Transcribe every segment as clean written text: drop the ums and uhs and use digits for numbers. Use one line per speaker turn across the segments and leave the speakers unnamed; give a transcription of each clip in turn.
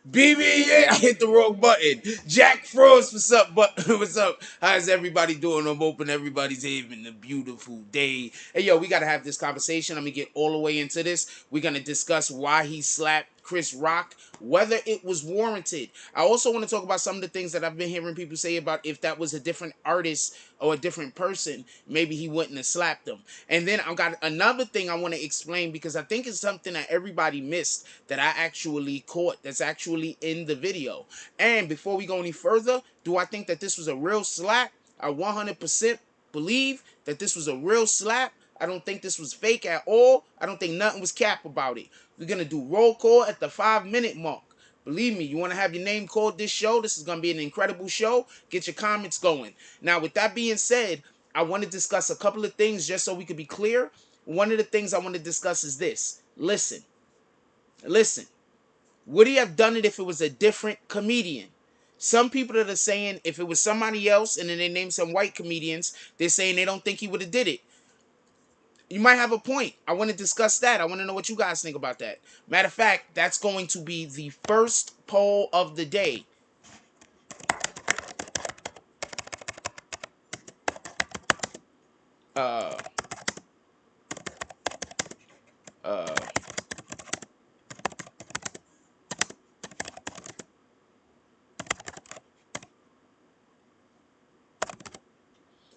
BB, I hit the wrong button. Jack Frost, what's up? But what's up? How's everybody doing? I'm hoping everybody's having a beautiful day. Hey, yo, we gotta have this conversation. I'm gonna get all the way into this. We're gonna discuss why he slapped Chris Rock, whether it was warranted. I also want to talk about some of the things that I've been hearing people say about if that was a different artist or a different person, maybe he wouldn't have slapped them. And then I've got another thing I want to explain because I think it's something that everybody missed that I actually caught that's actually in the video. And before we go any further, do I think that this was a real slap? I 100% believe that this was a real slap. I don't think this was fake at all. I don't think nothing was cap about it. We're going to do roll call at the 5-minute mark. Believe me, you want to have your name called this show? This is going to be an incredible show. Get your comments going. Now, with that being said, I want to discuss a couple of things just so we could be clear. One of the things I want to discuss is this. Listen. Would he have done it if it was a different comedian? Some people that are saying if it was somebody else and then they name some white comedians, they're saying they don't think he would have did it. You might have a point. I want to discuss that. I want to know what you guys think about that. Matter of fact, that's going to be the first poll of the day. Uh,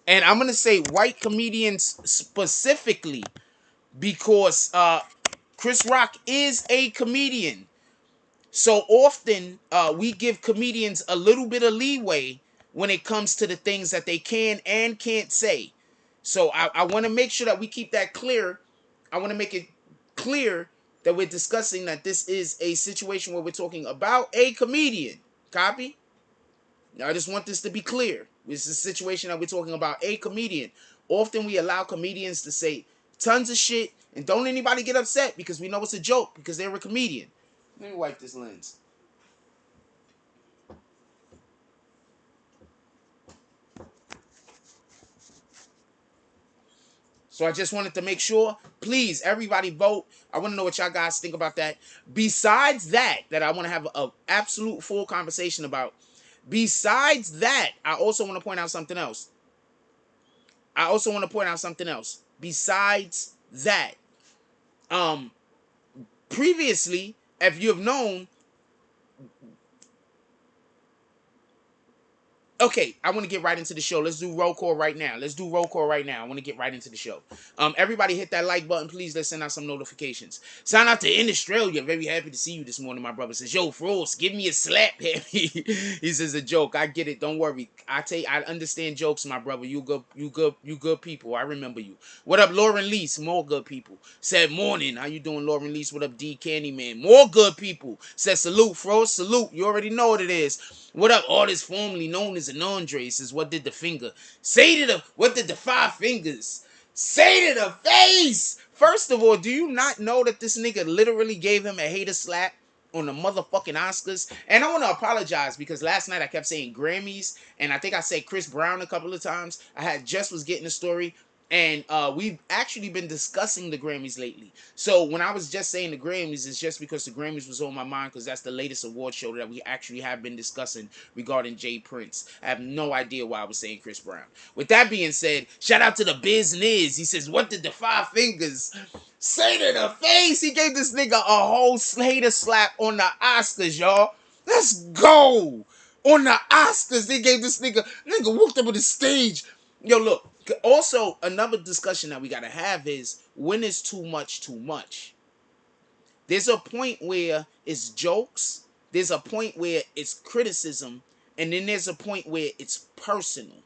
and I'm going to say white comedians specifically because Chris Rock is a comedian. So often we give comedians a little bit of leeway when it comes to the things that they can and can't say. So I want to make sure that we keep that clear. I want to make it clear that we're discussing that this is a situation where we're talking about a comedian. Copy? Now, I just want this to be clear. This is a situation that we're talking about a comedian. Often we allow comedians to say tons of shit and don't anybody get upset because we know it's a joke because they're a comedian. Let me wipe this lens. So I just wanted to make sure, please, everybody vote. I want to know what y'all guys think about that. Besides that I want to have an absolute full conversation about. Besides that, I also want to point out something else. Besides that, previously, if you have known, okay, I want to get right into the show. Let's do roll call right now. I want to get right into the show. Everybody hit that like button, please. Let's send out some notifications. Shout out to In Australia. Very happy to see you this morning, my brother. Says, yo, Frost, give me a slap. He says a joke. I get it. Don't worry. I understand jokes, my brother. You good people. I remember you. What up, Lauren Lease? More good people. Said morning. How you doing, Lauren Lease? What up, D Candyman? More good people. Said salute, Frost. Salute. You already know what it is. What up, artist formerly known as an Andre? Says, what did the finger say to the, what did the 5 fingers say to the face? First of all, do you not know that this nigga literally gave him a hater slap on the motherfucking Oscars? And I want to apologize because last night I kept saying Grammys, and I think I said Chris Brown a couple of times. I had just was getting the story. And we've actually been discussing the Grammys lately. So when I was just saying the Grammys, it's just because the Grammys was on my mind because that's the latest award show that we actually have been discussing regarding Jay Prince. I have no idea why I was saying Chris Brown. With that being said, shout out to the BBNNETWORK. He says, what did the five fingers say to the face? He gave this nigga a whole hater slap on the Oscars, y'all. Let's go. On the Oscars, they gave this nigga walked up on the stage. Yo, look. Also, another discussion that we gotta have is when is too much too much? There's a point where it's jokes, there's a point where it's criticism, and then there's a point where it's personal.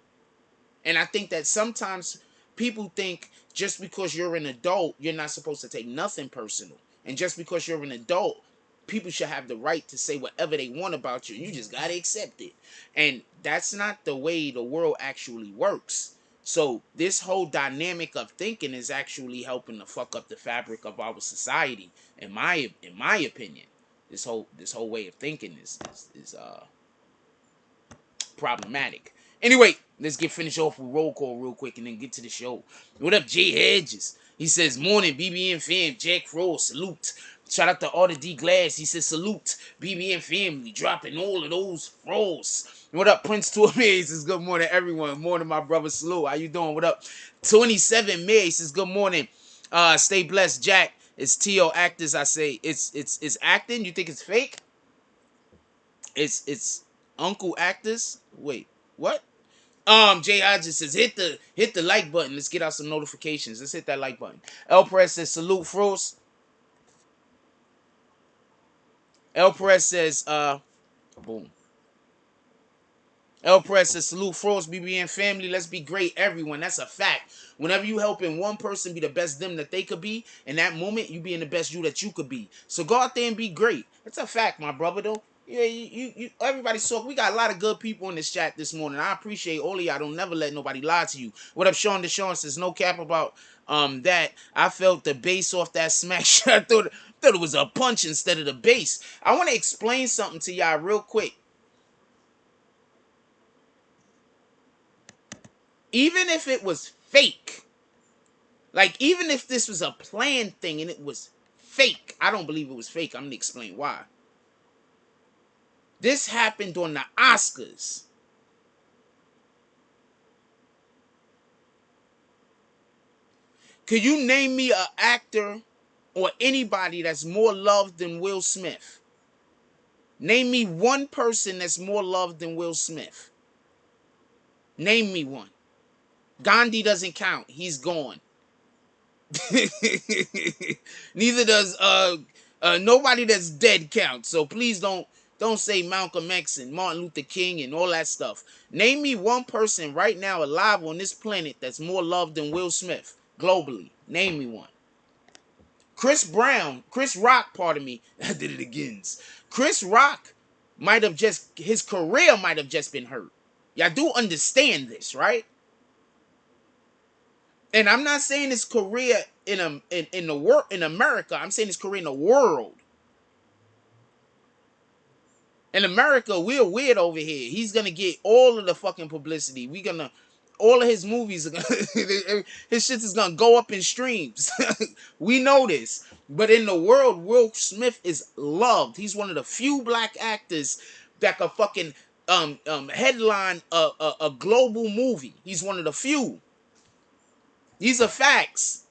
And I think that sometimes people think just because you're an adult, you're not supposed to take nothing personal. And just because you're an adult, people should have the right to say whatever they want about you. You just gotta accept it. And that's not the way the world actually works. So this whole dynamic of thinking is actually helping to fuck up the fabric of our society. In my opinion, this whole way of thinking is problematic. Anyway, let's get finished off with roll call real quick and then get to the show. What up, Jay Hedges? He says, morning, BBN fam, Jack Frost, salute. Shout out to Arthur D. Glass. He says, salute, BBN family, dropping all of those frosts. What up, Prince to He says, good morning, everyone. Morning, my brother, salute. How you doing? What up? 27 May says, good morning. Stay blessed, Jack. It's T.O. Actors, I say. It's acting? You think it's fake? It's Uncle Actors? Wait, what? Jay Hodges says, hit the like button. Let's get out some notifications. Let's hit that like button. El Perez says, salute Frost. El Perez says, boom. El Perez says, salute Frost, BBN family. Let's be great, everyone. That's a fact. Whenever you helping one person be the best them that they could be, in that moment, you being the best you that you could be. So go out there and be great. That's a fact, my brother, though. Yeah, you everybody saw. We got a lot of good people in this chat this morning. I appreciate all of y'all. Don't never let nobody lie to you. What up, Sean Deshawn says, no cap about that. I felt the bass off that smack shot. I thought it was a punch instead of the bass. I want to explain something to y'all real quick. Even if it was fake, like even if this was a planned thing and it was fake, I don't believe it was fake. I'm gonna explain why. This happened on the Oscars. Could you name me an actor or anybody that's more loved than Will Smith? Name me one person that's more loved than Will Smith. Name me one. Gandhi doesn't count. He's gone. Neither does nobody that's dead count. So please don't say Malcolm X and Martin Luther King and all that stuff. Name me one person right now alive on this planet that's more loved than Will Smith globally. Name me one. Chris Rock, pardon me, I did it again. Chris Rock might have just, his career might have just been hurt. Y'all do understand this, right? And I'm not saying his career in the world in America. I'm saying his career in the world. In America, we're weird over here. He's gonna get all of the fucking publicity. All of his movies are gonna, his shit is gonna go up in streams. We know this. But in the world, Will Smith is loved. He's one of the few black actors that can fucking headline a global movie. He's one of the few. These are facts.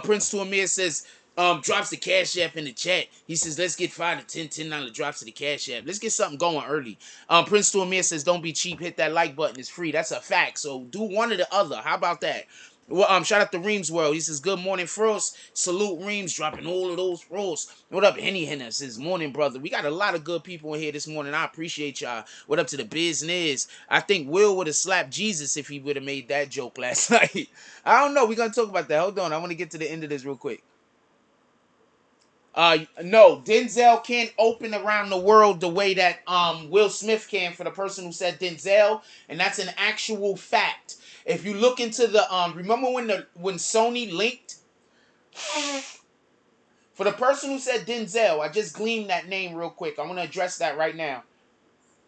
Prince to Amir says, drops the cash app in the chat. He says, let's get 5 to 10 $10 drops to the cash app. Let's get something going early. Prince to Amir says, don't be cheap. Hit that like button. It's free. That's a fact. So do one or the other. How about that? Well, shout out to Reams World. He says, good morning, Frost. Salute Reams, dropping all of those Frost. What up, Henny Henna? Says, morning, brother. We got a lot of good people in here this morning. I appreciate y'all. What up to the business? I think Will would have slapped Jesus if he would have made that joke last night. I don't know. We're going to talk about that. Hold on. I want to get to the end of this real quick. No, Denzel can't open around the world the way that Will Smith can, for the person who said Denzel, and that's an actual fact. If you look into the remember when Sony linked, for the person who said Denzel, I just gleaned that name real quick. I want to address that right now.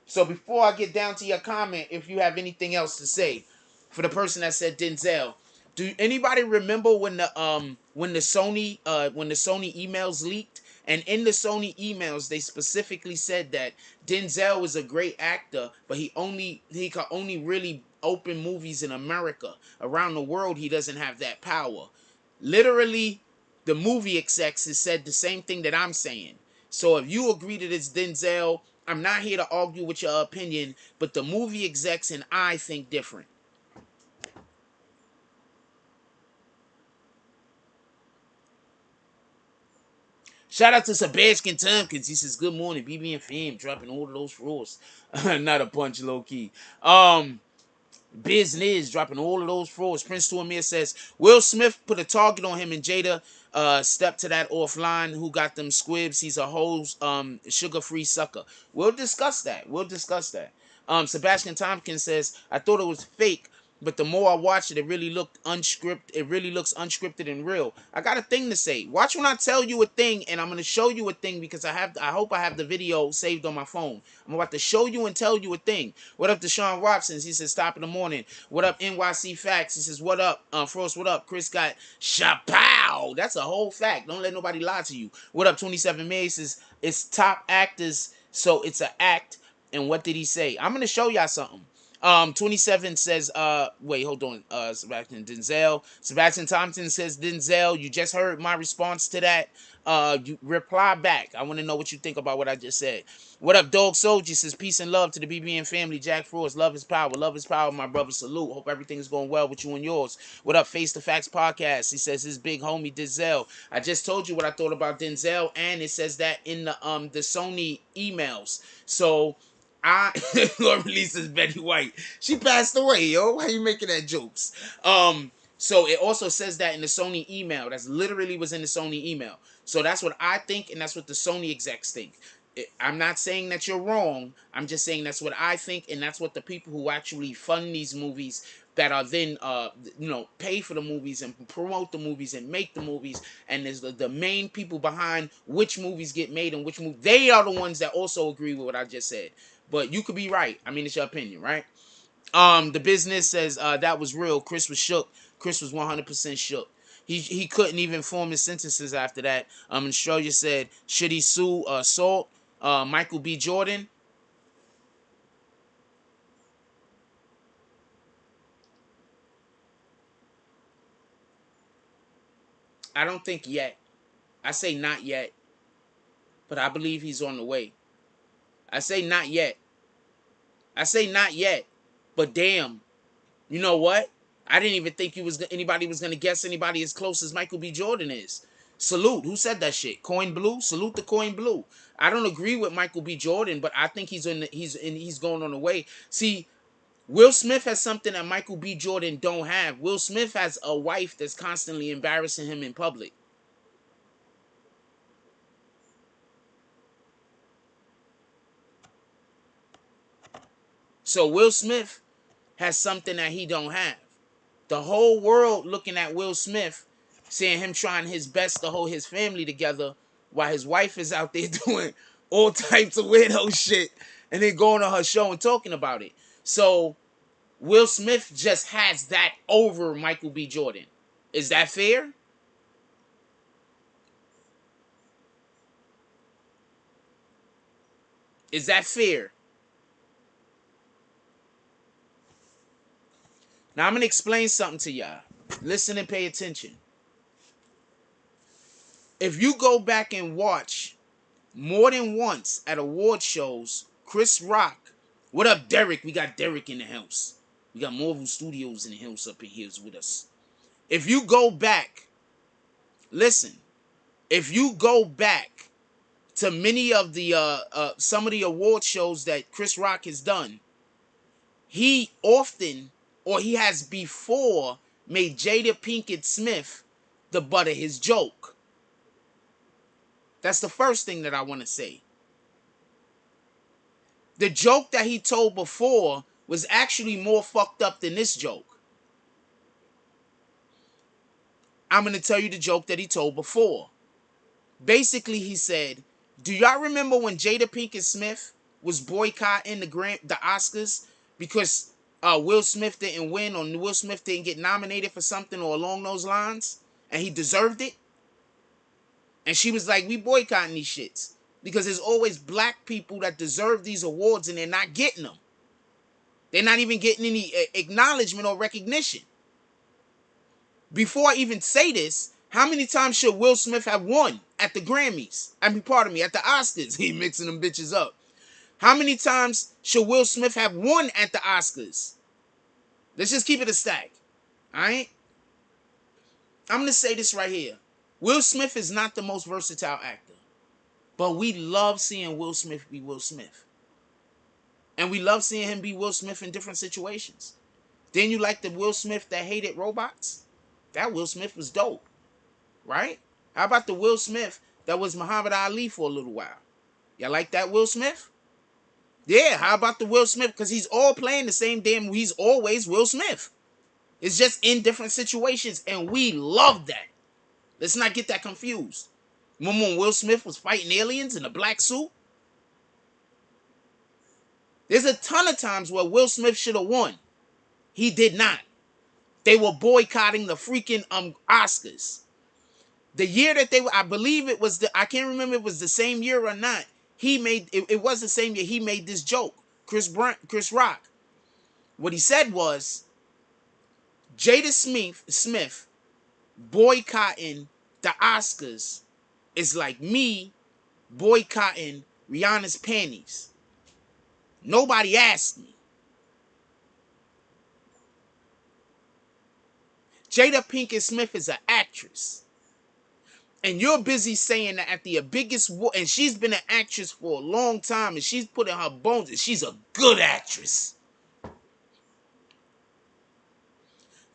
So before I get down to your comment, if you have anything else to say, for the person that said Denzel, do anybody remember when the Sony emails leaked? And in the Sony emails, they specifically said that Denzel was a great actor, but he could only really open movies in America. Around the world, he doesn't have that power. Literally, the movie execs has said the same thing that I'm saying. So if you agree that it's Denzel, I'm not here to argue with your opinion, but the movie execs and I think different. Shout out to Sebastian Tompkins. He says, "Good morning, BB and fam, dropping all of those floors." Not a punch, low key. Business dropping all of those frauds. Prince to Amir says Will Smith put a target on him and Jada stepped to that offline. Who got them squibs? He's a whole sugar-free sucker. We'll discuss that. We'll discuss that. Sebastian Tompkins says I thought it was fake, but the more I watch it, it really looked unscripted. It really looks unscripted and real. I got a thing to say. Watch when I tell you a thing, and I'm gonna show you a thing because I hope I have the video saved on my phone. I'm about to show you and tell you a thing. What up, Deshaun Watson? He says stop in the morning. What up, NYC Facts? He says what up, Frost? What up, Chris? Got Chapow. That's a whole fact. Don't let nobody lie to you. What up, 27 May? He says it's top actors, so it's an act. And what did he say? I'm gonna show y'all something. 27 says, wait, hold on, Sebastian Denzel. Sebastian Thompson says, Denzel, you just heard my response to that. You reply back. I want to know what you think about what I just said. What up, Dog Soldier? Says, peace and love to the BBN family. Jack Frost, love is power. Love is power, my brother. Salute. Hope everything is going well with you and yours. What up, Face the Facts Podcast? He says, his big homie, Denzel. I just told you what I thought about Denzel, and it says that in the Sony emails. So, Lord releases Betty White. She passed away, yo. Why you making that jokes? So it also says that in the Sony email. That's literally was in the Sony email. So that's what I think, and that's what the Sony execs think. I'm not saying that you're wrong. I'm just saying that's what I think, and that's what the people who actually fund these movies that are then pay for the movies and promote the movies and make the movies, and there's the main people behind which movies get made and which movie, they are the ones that also agree with what I just said. But you could be right. I mean, it's your opinion, right? The business says that was real. Chris was shook. Chris was 100% shook. He couldn't even form his sentences after that. And Australia said, should he sue Salt, Michael B. Jordan? I don't think yet. I say not yet, but I believe he's on the way. I say not yet. I say not yet, but damn, you know what? I didn't even think anybody was gonna guess anybody as close as Michael B. Jordan is. Salute. Who said that shit? Coin Blue. Salute the Coin Blue. I don't agree with Michael B. Jordan, but I think he's going on the way. See, Will Smith has something that Michael B. Jordan don't have. Will Smith has a wife that's constantly embarrassing him in public. So Will Smith has something that he don't have. The whole world looking at Will Smith, seeing him trying his best to hold his family together while his wife is out there doing all types of weirdo shit and then going on her show and talking about it. So Will Smith just has that over Michael B. Jordan. Is that fair? Is that fair? Now I'm going to explain something to y'all. Listen and pay attention. If you go back and watch more than once at award shows, Chris Rock. What up, Derek? We got Derek in the house. We got Marvel Studios in the house up in here with us. If you go back, listen. If you go back to many of the some of the award shows that Chris Rock has done, he often or he has before made Jada Pinkett Smith the butt of his joke. That's the first thing that I want to say. The joke that he told before was actually more fucked up than this joke. I'm going to tell you the joke that he told before. Basically, he said, do y'all remember when Jada Pinkett Smith was boycotting the Oscars because Will Smith didn't win, or Will Smith didn't get nominated for something or along those lines, and he deserved it. And she was like, we boycotting these shits because there's always black people that deserve these awards and they're not getting them. They're not even getting any acknowledgement or recognition. Before I even say this, how many times should Will Smith have won at the Grammys? I mean, pardon me, at the Oscars. He mixing them bitches up. How many times should Will Smith have won at the Oscars? Let's just keep it a stack. Alright? I'm going to say this right here. Will Smith is not the most versatile actor. But we love seeing Will Smith be Will Smith. And we love seeing him be Will Smith in different situations. Then you like the Will Smith that hated robots? That Will Smith was dope. Right? How about the Will Smith that was Muhammad Ali for a little while? Y'all like that Will Smith? Yeah, how about the Will Smith? Because he's all playing the same damn, he's always Will Smith. It's just in different situations, and we love that. Let's not get that confused. Remember when Will Smith was fighting aliens in a black suit? There's a ton of times where Will Smith should have won. He did not. They were boycotting the freaking Oscars. The year that they were, I believe it was I can't remember if it was the same year or not. He made, it was the same year he made this joke. Chris Rock. What he said was, Jada Smith boycotting the Oscars is like me boycotting Rihanna's panties. Nobody asked me. Jada Pinkett Smith is an actress. And you're busy saying that at the biggest, and she's been an actress for a long time, and she's put in her bones, and she's a good actress.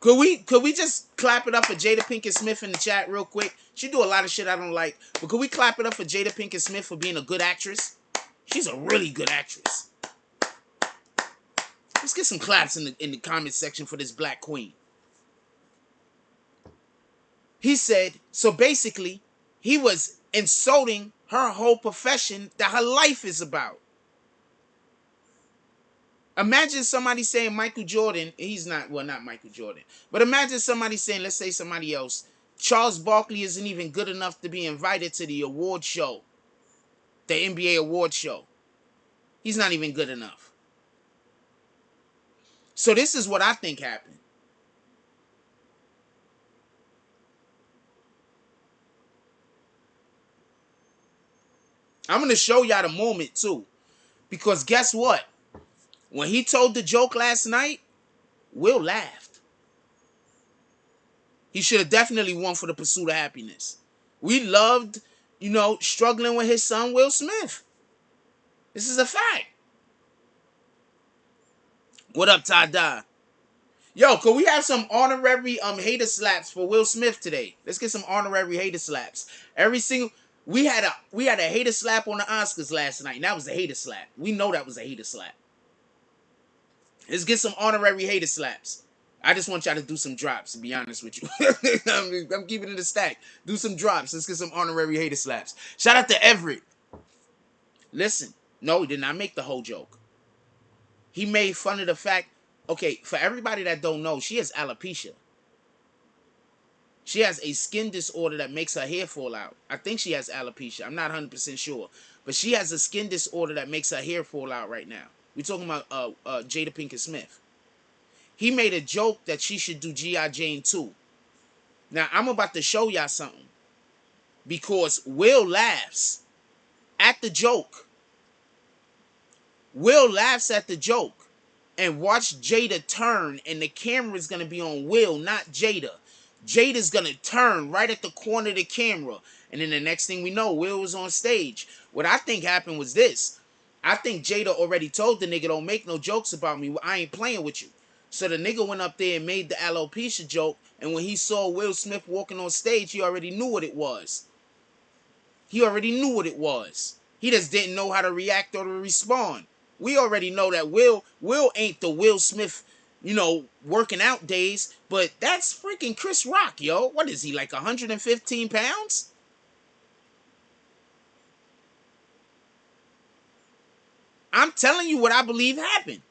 Could we just clap it up for Jada Pinkett Smith in the chat real quick? She do a lot of shit I don't like, but could we clap it up for Jada Pinkett Smith for being a good actress? She's a really good actress. Let's get some claps in the comment section for this black queen. He said, so basically, he was insulting her whole profession that her life is about. Imagine somebody saying Michael Jordan, he's not, well, not Michael Jordan, but imagine somebody saying, let's say somebody else, Charles Barkley isn't even good enough to be invited to the award show, the NBA award show. He's not even good enough. So this is what I think happened. I'm going to show y'all the moment too. Because guess what? When he told the joke last night, Will laughed. He should have definitely won for The Pursuit of Happiness. We loved, struggling with his son, Will Smith. This is a fact. What up, Tada? Yo, could we have some honorary hater slaps for Will Smith today? Let's get some honorary hater slaps. We had a hater slap on the Oscars last night, and that was a hater slap. We know that was a hater slap. Let's get some honorary hater slaps. I just want y'all to do some drops, to be honest with you. I'm keeping it a stack. Do some drops. Let's get some honorary hater slaps. Shout out to Everett. Listen, no, he did not make the whole joke. He made fun of the fact, okay, for everybody that don't know, she has alopecia. She has a skin disorder that makes her hair fall out. I think she has alopecia. I'm not 100% sure. But she has a skin disorder that makes her hair fall out right now. We're talking about Jada Pinkett Smith. He made a joke that she should do G.I. Jane 2. Now, I'm about to show y'all something. Because Will laughs at the joke. Will laughs at the joke. And watch Jada turn. And the camera's going to be on Will, not Jada. Jada's going to turn right at the corner of the camera. And then the next thing we know, Will was on stage. What I think happened was this. I think Jada already told the nigga, don't make no jokes about me. I ain't playing with you. So the nigga went up there and made the alopecia joke. And when he saw Will Smith walking on stage, he already knew what it was. He already knew what it was. He just didn't know how to react or to respond. We already know that Will ain't the Will Smith, working out days. But that's freaking Chris Rock, yo. What is he, like 115 pounds? I'm telling you what I believe happened.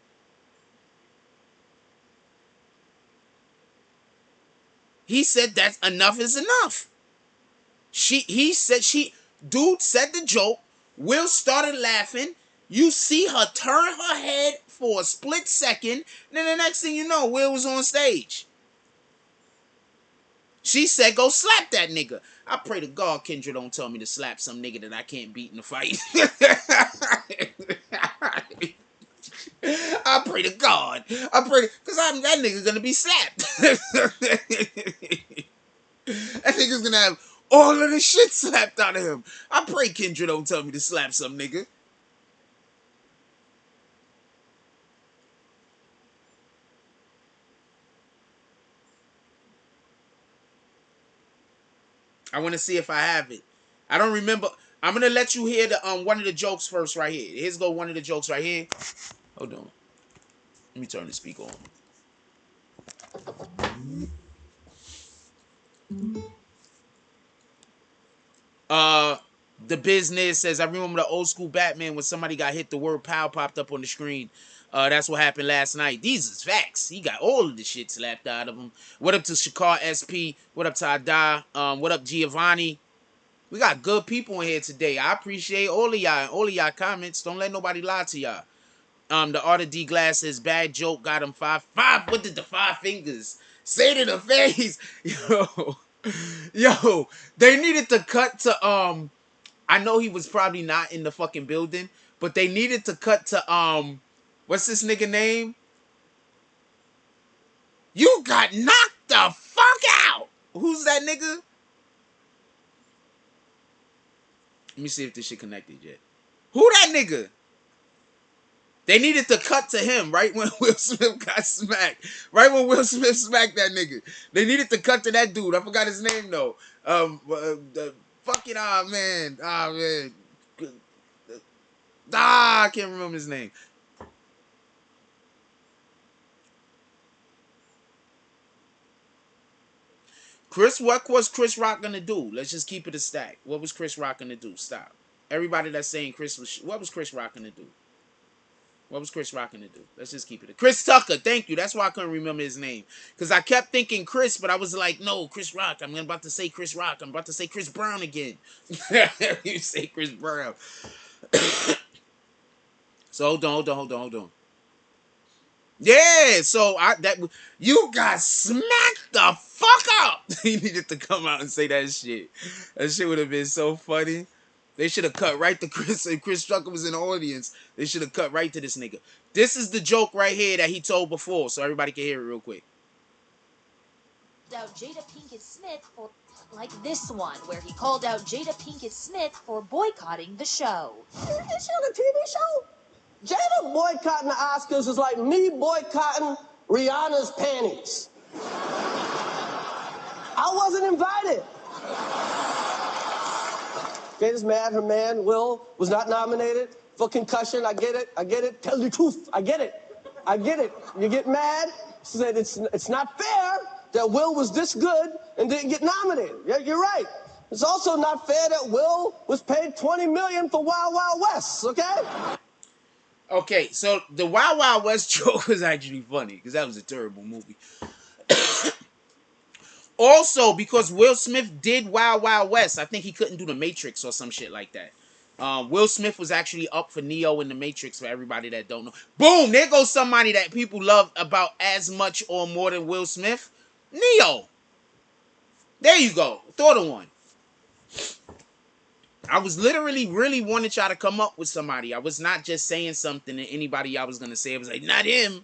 He said that enough is enough. Dude said the joke. Will started laughing. You see her turn her head for a split second. Then the next thing you know, Will was on stage. She said, go slap that nigga. I pray to God Kendra don't tell me to slap some nigga that I can't beat in a fight. I pray to God. Because that nigga's gonna be slapped. That nigga's gonna have all of the shit slapped out of him. I pray Kendra don't tell me to slap some nigga. I want to see if I have it. I don't remember. I'm gonna let you hear the one of the jokes first right here. Here's go one of the jokes right here. Hold on. Let me turn the speaker on. Uh, the business says I remember the old school Batman when somebody got hit, the word "pow" popped up on the screen. That's what happened last night. These is facts. He got all of the shit slapped out of him. What up to Shakar SP? What up to Ada? What up Giovanni? We got good people in here today. I appreciate all of y'all and all of y'all comments. Don't let nobody lie to y'all. The Art of D Glass says bad joke got him five. What did the five fingers say to the face? Yo, they needed to cut to I know he was probably not in the fucking building, but they needed to cut to what's this nigga name? You got knocked the fuck out. Who's that nigga? Let me see if this shit connected yet. Who that nigga? They needed to cut to him right when Will Smith got smacked. Right when Will Smith smacked that nigga. They needed to cut to that dude. I forgot his name though. The fucking man. Man. I can't remember his name. What was Chris Rock gonna do? Let's just keep it a stack. What was Chris Rock gonna do? Stop. Everybody that's saying what was Chris Rock gonna do? What was Chris Rock gonna do? Let's just keep it. Chris Tucker, thank you. That's why I couldn't remember his name. Because I kept thinking Chris, but I was like, no, Chris Rock. I'm about to say Chris Rock. I'm about to say Chris Brown again. You say Chris Brown. So hold on. Yeah, so you got smacked the fuck up. He needed to come out and say that shit. That shit would have been so funny. They should have cut right to Chris. If Chris Tucker was in the audience, they should have cut right to this nigga. This is the joke right here that he told before, so everybody can hear it real quick.
Out Jada Pinkett Smith for like this one where he called out Jada Pinkett Smith for boycotting the show.
Is she on a TV show? Jada boycotting the Oscars is like me boycotting Rihanna's panties. I wasn't invited. Jada's mad her man, Will, was not nominated for Concussion. I get it. Tell the truth. I get it. You get mad. She said it's not fair that Will was this good and didn't get nominated. Yeah, you're right. It's also not fair that Will was paid $20 million for Wild Wild West, okay?
Okay, so the Wild Wild West joke was actually funny because that was a terrible movie. Also, because Will Smith did Wild Wild West, I think he couldn't do The Matrix or some shit like that. Will Smith was actually up for Neo in The Matrix for everybody that don't know. Boom! There goes somebody that people love about as much or more than Will Smith. Neo. There you go. Thought of one. I was literally really wanting y'all to come up with somebody. I was not just saying something that anybody y'all was going to say. I was like, not him.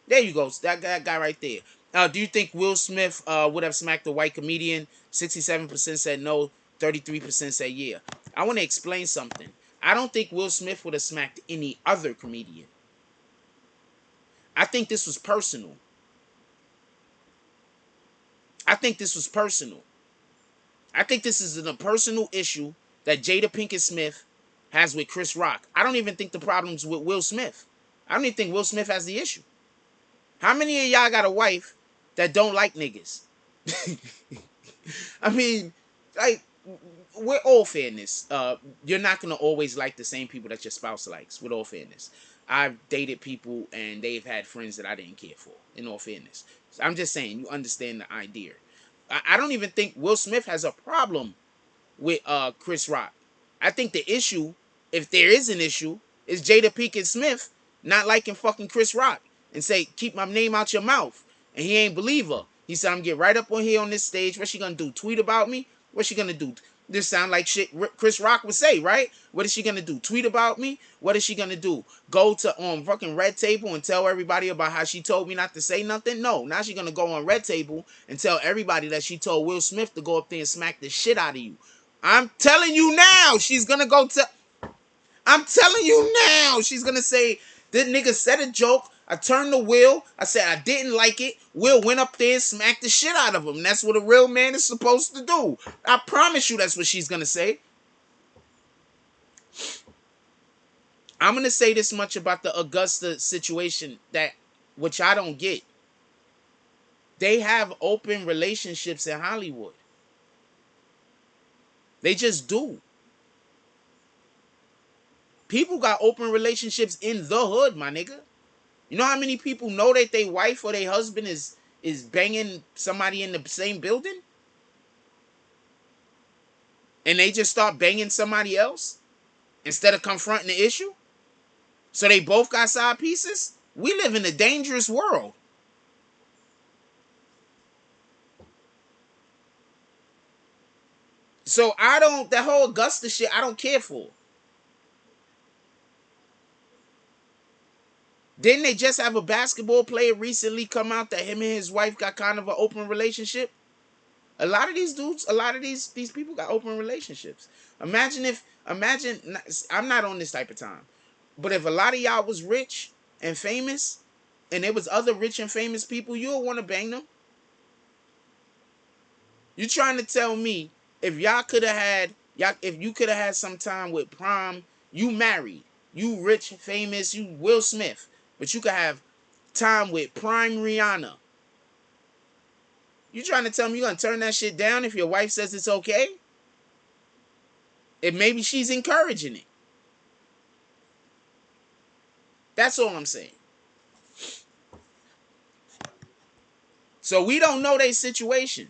There you go. That guy right there. Do you think Will Smith would have smacked a white comedian? 67% said no. 33% said yeah. I want to explain something. I don't think Will Smith would have smacked any other comedian. I think this was personal. I think this is a personal issue that Jada Pinkett Smith has with Chris Rock. I don't even think the problem's with Will Smith. I don't even think Will Smith has the issue. How many of y'all got a wife that don't like niggas? I mean, like, with all fairness, you're not gonna always like the same people that your spouse likes. With all fairness, I've dated people and they've had friends that I didn't care for. In all fairness, so I'm just saying you understand the idea. I don't even think Will Smith has a problem with Chris Rock. I think the issue, if there is an issue, is Jada Pinkett Smith not liking fucking Chris Rock and say, keep my name out your mouth. And he ain't believe her. He said, I'm get right up on here on this stage. What's she gonna do? Tweet about me? What's she gonna do? This sound like shit Chris Rock would say, right? What is she gonna do? Tweet about me? What is she gonna do? Go to fucking Red Table and tell everybody about how she told me not to say nothing? No, now she's gonna go on Red Table and tell everybody that she told Will Smith to go up there and smack the shit out of you. I'm telling you now, she's gonna go to. I'm telling you now, she's gonna say, this nigga said a joke. I turned to Will. I said I didn't like it. Will went up there and smacked the shit out of him. That's what a real man is supposed to do. I promise you that's what she's gonna say. I'm gonna say this much about the Augusta situation, that which I don't get. They have open relationships in Hollywood. They just do. People got open relationships in the hood, my nigga. You know how many people know that their wife or their husband is banging somebody in the same building? And they just start banging somebody else instead of confronting the issue? So they both got side pieces? We live in a dangerous world. So that whole Augusta shit, I don't care for. Didn't they just have a basketball player recently come out that him and his wife got kind of an open relationship? A lot of these dudes, a lot of these people got open relationships. Imagine, I'm not on this type of time, but if a lot of y'all was rich and famous, and there was other rich and famous people, you would want to bang them. You trying to tell me if y'all could have had, if you could have had some time with Prime, you married, you rich, famous, you Will Smith, but you could have time with Prime Rihanna. You trying to tell me you're gonna turn that shit down if your wife says it's okay? And maybe she's encouraging it. That's all I'm saying. So we don't know their situation.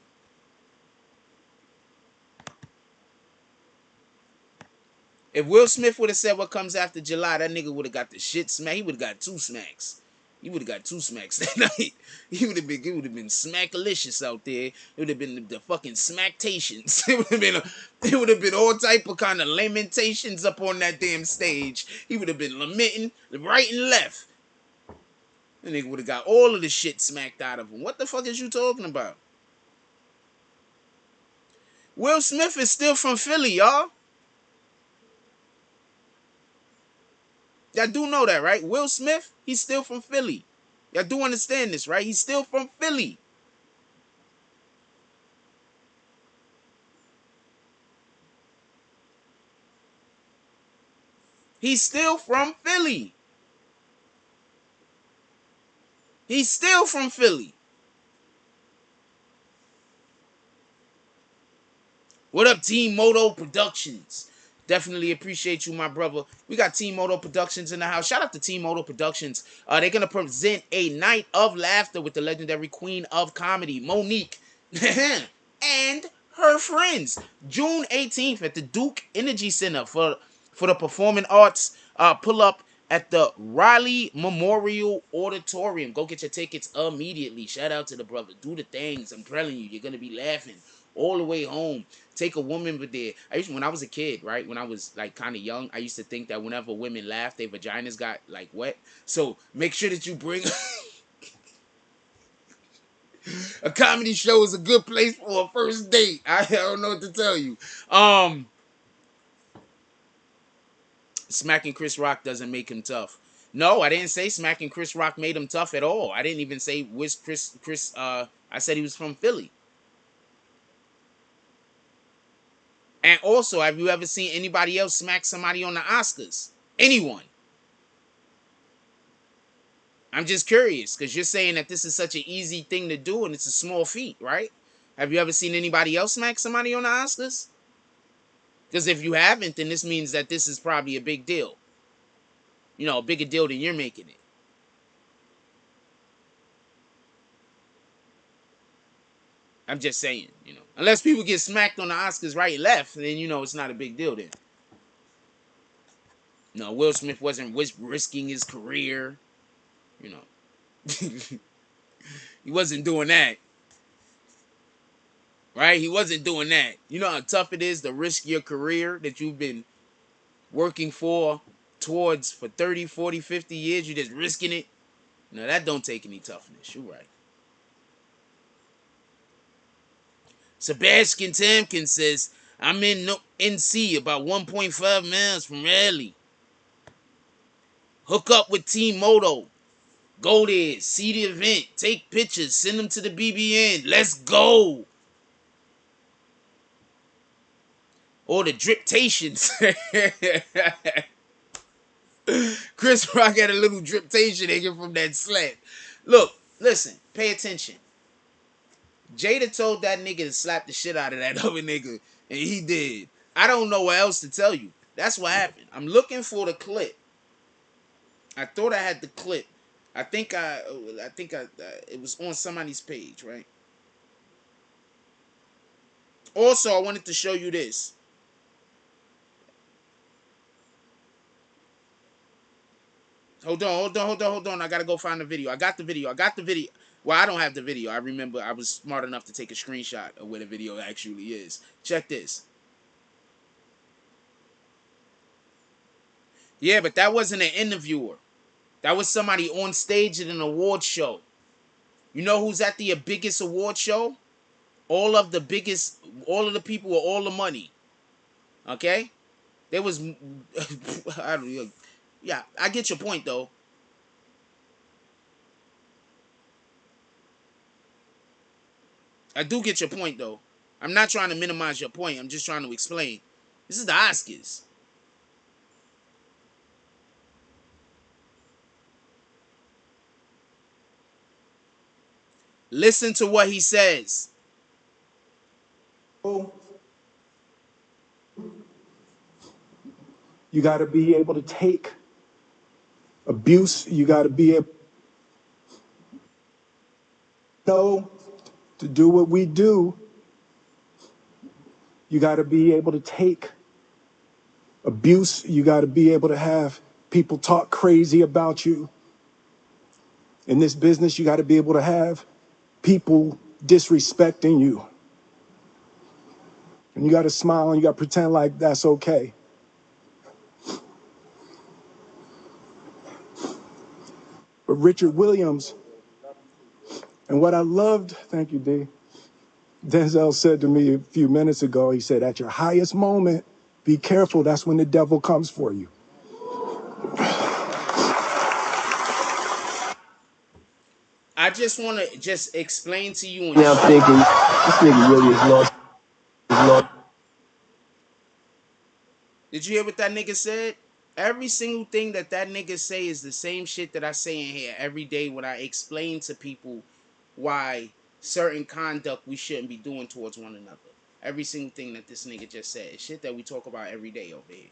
If Will Smith would have said what comes after July, that nigga would have got the shit smacked. He would have got 2 smacks. He would have got 2 smacks that night. It would have been smackalicious out there. It would have been the fucking smacktations. It would have been all type of kind of lamentations up on that damn stage. He would have been lamenting right and left. The nigga would have got all of the shit smacked out of him. What the fuck is you talking about? Will Smith is still from Philly, y'all. Y'all do know that, right? Will Smith, he's still from Philly. Y'all do understand this, right? He's still from Philly. He's still from Philly. He's still from Philly. What up, Team Moto Productions? Definitely appreciate you, my brother. We got Team Moto Productions in the house. Shout out to Team Moto Productions. They're going to present a night of laughter with the legendary queen of comedy, Monique, and her friends. June 18th at the Duke Energy Center for the Performing Arts. Pull up at the Riley Memorial Auditorium. Go get your tickets immediately. Shout out to the brother. Do the things. I'm telling you, you're going to be laughing all the way home. Take a woman with there. When I was a kid, right? When I was like kind of young, I used to think that whenever women laugh, their vaginas got like wet. So make sure that you bring a comedy show is a good place for a first date. I don't know what to tell you. Smacking Chris Rock doesn't make him tough. No, I didn't say smacking Chris Rock made him tough at all. I didn't even say which Chris. I said he was from Philly. And also, have you ever seen anybody else smack somebody on the Oscars? Anyone? I'm just curious, because you're saying that this is such an easy thing to do and it's a small feat, right? Have you ever seen anybody else smack somebody on the Oscars? Because if you haven't, then this means that this is probably a big deal. You know, a bigger deal than you're making it. I'm just saying, you know. Unless people get smacked on the Oscars right and left, then you know it's not a big deal then. No, Will Smith wasn't risking his career. You know. He wasn't doing that. Right? He wasn't doing that. You know how tough it is to risk your career that you've been working towards for 30, 40, 50 years. You're just risking it. No, that don't take any toughness. You're right. Sebastian Tamkin says, I'm in NC about 1.5 miles from Raleigh. Hook up with Team Moto. Go there, see the event, take pictures, send them to the BBN. Let's go. Or the driptations. Chris Rock had a little driptation nigga from that sled. Look, listen, pay attention. Jada told that nigga to slap the shit out of that other nigga, and he did. I don't know what else to tell you. That's what happened. I'm looking for the clip. I thought I had the clip. I think it was on somebody's page, right? Also, I wanted to show you this. Hold on. I gotta go find the video. I got the video. Well, I don't have the video. I remember I was smart enough to take a screenshot of where the video actually is. Check this. Yeah, but that wasn't an interviewer. That was somebody on stage at an award show. You know who's at the biggest award show? All of the biggest, all of the people with all the money. Okay? There was, I don't know. Yeah, I get your point though. I do get your point though. I'm not trying to minimize your point. I'm just trying to explain. This is the Oscars. Listen to what he says.
You got to be able to take abuse. You got to be able to do what we do. You got to be able to take abuse. You got to be able to have people talk crazy about you. In this business, you got to be able to have people disrespecting you. And you got to smile and you got to pretend like that's okay. But Richard Williams, and what I loved, thank you, D. Denzel said to me a few minutes ago, he said, at your highest moment, be careful. That's when the devil comes for you.
I just want to just explain to you.
Now I'm thinking, this nigga really is lost.
Did you hear what that nigga said? Every single thing that nigga say is the same shit that I say in here every day when I explain to people why certain conduct we shouldn't be doing towards one another. Every single thing that this nigga just said is shit that we talk about every day over here.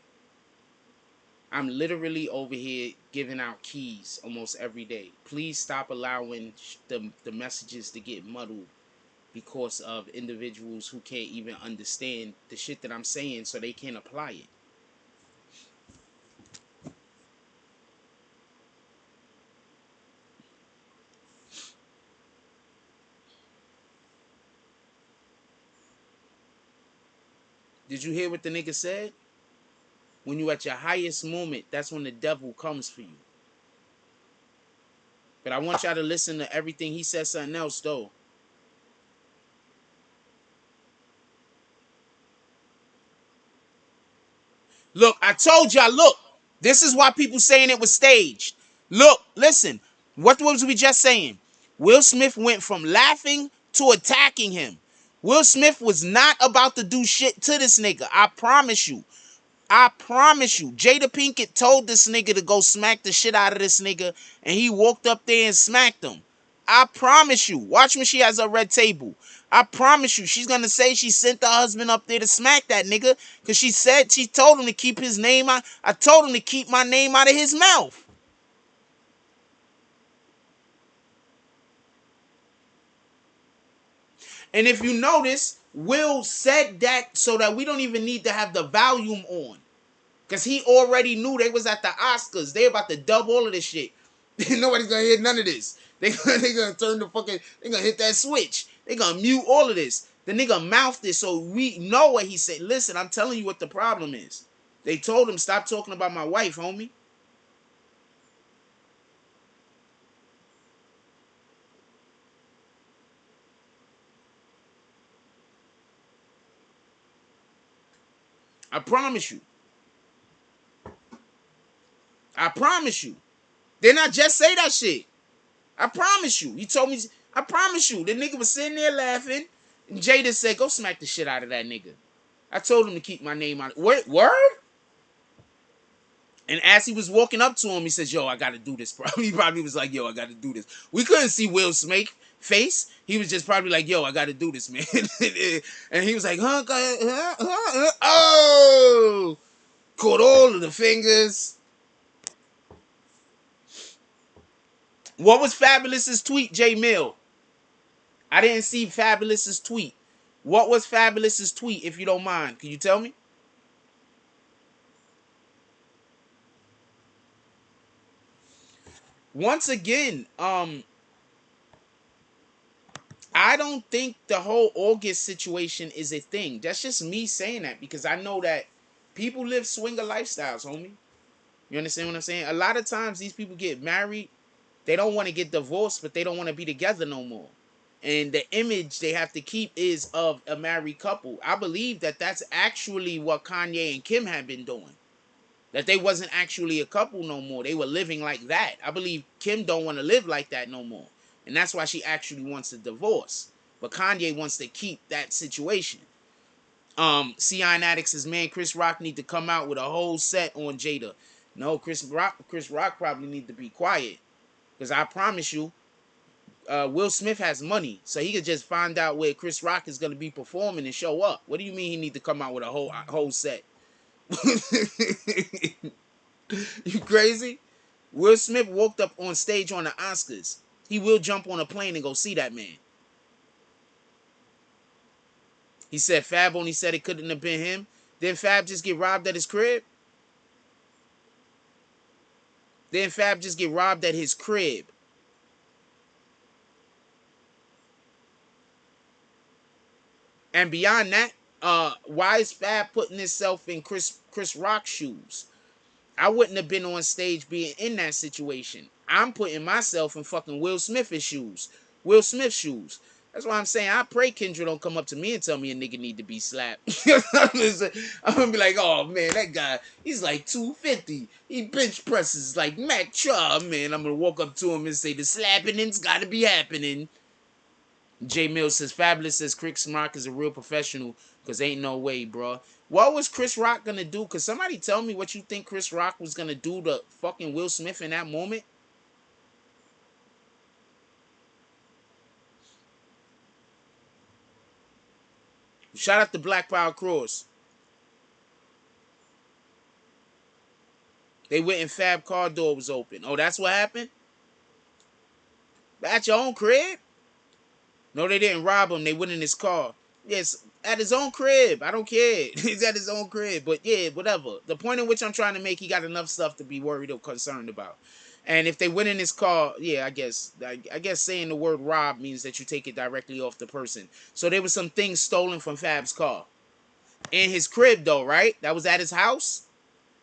I'm literally over here giving out keys almost every day. Please stop allowing the messages to get muddled because of individuals who can't even understand the shit that I'm saying so they can't apply it. Did you hear what the nigga said? When you at your highest moment, that's when the devil comes for you. But I want y'all to listen to everything. He said something else though. Look, I told y'all, look, this is why people saying it was staged. Look, listen, what was we just saying? Will Smith went from laughing to attacking him. Will Smith was not about to do shit to this nigga. I promise you. I promise you. Jada Pinkett told this nigga to go smack the shit out of this nigga, and he walked up there and smacked him. I promise you. Watch when she has a red table. I promise you, she's gonna say she sent her husband up there to smack that nigga. Cause she said she told him to keep his name out. I told him to keep my name out of his mouth. And if you notice, Will said that so that we don't even need to have the volume on. Cause he already knew they was at the Oscars. They about to dub all of this shit. Nobody's gonna hear none of this. They gonna turn the fucking. They gonna hit that switch. They gonna mute all of this. The nigga mouthed it so we know what he said. Listen, I'm telling you what the problem is. They told him stop talking about my wife, homie. I promise you. I promise you. Then I just say that shit. I promise you. He told me. I promise you. The nigga was sitting there laughing. And Jada said, "Go smack the shit out of that nigga." I told him to keep my name out. Word? And as he was walking up to him, he says, "Yo, I gotta do this." He probably was like, "Yo, I gotta do this." We couldn't see Will Smith's face. He was just probably like, "Yo, I gotta do this, man." And he was like, "Huh? Oh!" Caught all of the fingers. What was Fabulous's tweet, J Mill? I didn't see Fabulous's tweet. What was Fabulous's tweet, if you don't mind? Can you tell me? Once again, I don't think the whole August situation is a thing. That's just me saying that because I know that people live swinger lifestyles, homie. You understand what I'm saying? A lot of times these people get married, they don't want to get divorced, but they don't want to be together no more. And the image they have to keep is of a married couple. I believe that that's actually what Kanye and Kim have been doing. That they wasn't actually a couple no more. They were living like that. I believe Kim don't want to live like that no more. And that's why she actually wants a divorce. But Kanye wants to keep that situation. Ci Addicts' man Chris Rock need to come out with a whole set on Jada. No, Chris Rock probably need to be quiet. Because I promise you, Will Smith has money. So he could just find out where Chris Rock is going to be performing and show up. What do you mean he need to come out with a whole set? You crazy? Will Smith walked up on stage on the Oscars. He will jump on a plane and go see that man. He said Fab only said it couldn't have been him. Didn't Fab just get robbed at his crib? Didn't Fab just get robbed at his crib? And beyond that, why is Fab putting himself in Chris Rock's shoes? I wouldn't have been on stage being in that situation. I'm putting myself in fucking Will Smith's shoes. Will Smith's shoes. That's why I'm saying I pray Kendra don't come up to me and tell me a nigga need to be slapped. I'm gonna be like, oh man, that guy, he's like 250. He bench presses like Mac Chubb, man. I'm gonna walk up to him and say the slapping's gotta be happening. J Mill says Fabulous says Chris Rock is a real professional because ain't no way, bro. What was Chris Rock gonna do? Cause somebody tell me what you think Chris Rock was gonna do to fucking Will Smith in that moment. Shout out to Black Power Cross. They went and Fab car door was open. Oh, that's what happened? At your own crib? No, they didn't rob him. They went in his car. Yes, at his own crib. I don't care. He's at his own crib. But yeah, whatever. The point in which I'm trying to make, he got enough stuff to be worried or concerned about. And if they went in his car, yeah, I guess saying the word rob means that you take it directly off the person. So there was some things stolen from Fab's car. In his crib though, right? That was at his house?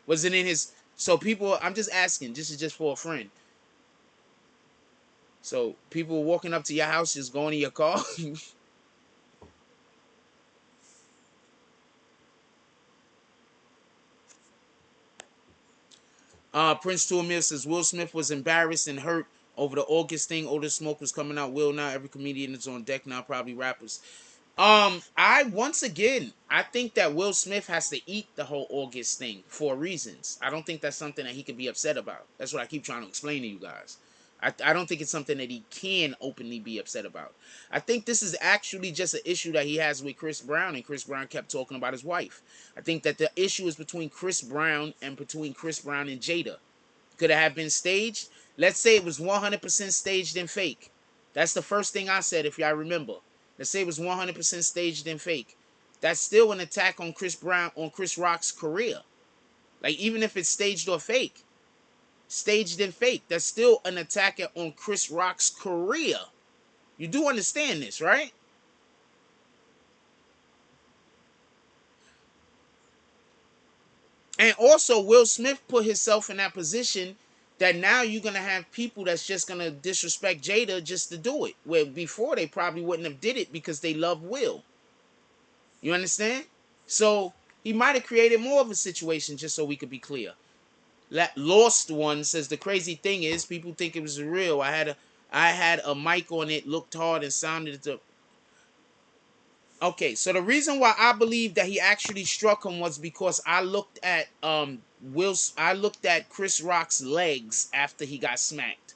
Was it in his... So people, I'm just asking. This is just for a friend. So people were walking up to your house, just going in your car? Prince Tuamir says Will Smith was embarrassed and hurt over the August thing. Older smoke was coming out. Will now. Every comedian is on deck now. Probably rappers. I think that Will Smith has to eat the whole August thing for reasons. I don't think that's something that he could be upset about. That's what I keep trying to explain to you guys. I don't think it's something that he can openly be upset about. I think this is actually just an issue that he has with Chris Brown, and Chris Brown kept talking about his wife. I think that the issue is between Chris Brown and Jada. Could it have been staged? Let's say it was 100% staged and fake. That's the first thing I said, if y'all remember. Let's say it was 100% staged and fake. That's still an attack on Chris Brown, on Chris Rock's career. Like, even if it's staged or fake, staged and fake, that's still an attack on Chris Rock's career. You do understand this, right? And also, Will Smith put himself in that position that now you're gonna have people that's just gonna disrespect Jada just to do it. Where before they probably wouldn't have did it because they love Will. You understand? So he might have created more of a situation, just so we could be clear. Lost One says the crazy thing is people think it was real. I had a mic on it, looked hard and sounded the. Okay, so the reason why I believe that he actually struck him was because I looked at Chris Rock's legs after he got smacked.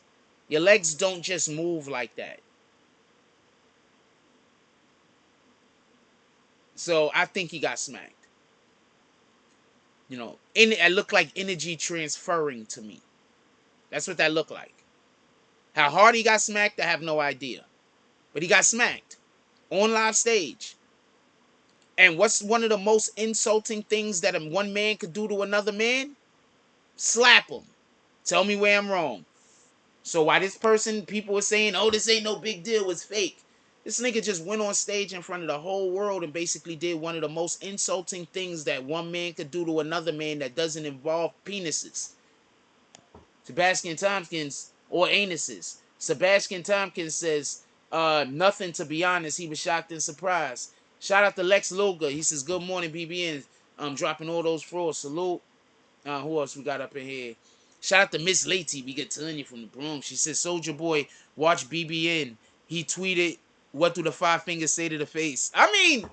Your legs don't just move like that. So I think he got smacked. It looked like energy transferring to me. That's what that looked like. How hard he got smacked, I have no idea. But he got smacked on live stage. And what's one of the most insulting things that one man could do to another man? Slap him. Tell me where I'm wrong. So why people were saying, oh, this ain't no big deal, it's fake. This nigga just went on stage in front of the whole world and basically did one of the most insulting things that one man could do to another man that doesn't involve penises. Sebastian Tompkins, or anuses. Sebastian Tompkins says, nothing, to be honest. He was shocked and surprised. Shout out to Lex Luger. He says, good morning, BBN. Dropping all those frauds. Salute. Who else we got up in here? Shout out to Miss Lady. We get Tanya from the Bronx. She says, Soldier Boy, watch BBN. He tweeted, what do the five fingers say to the face? I mean,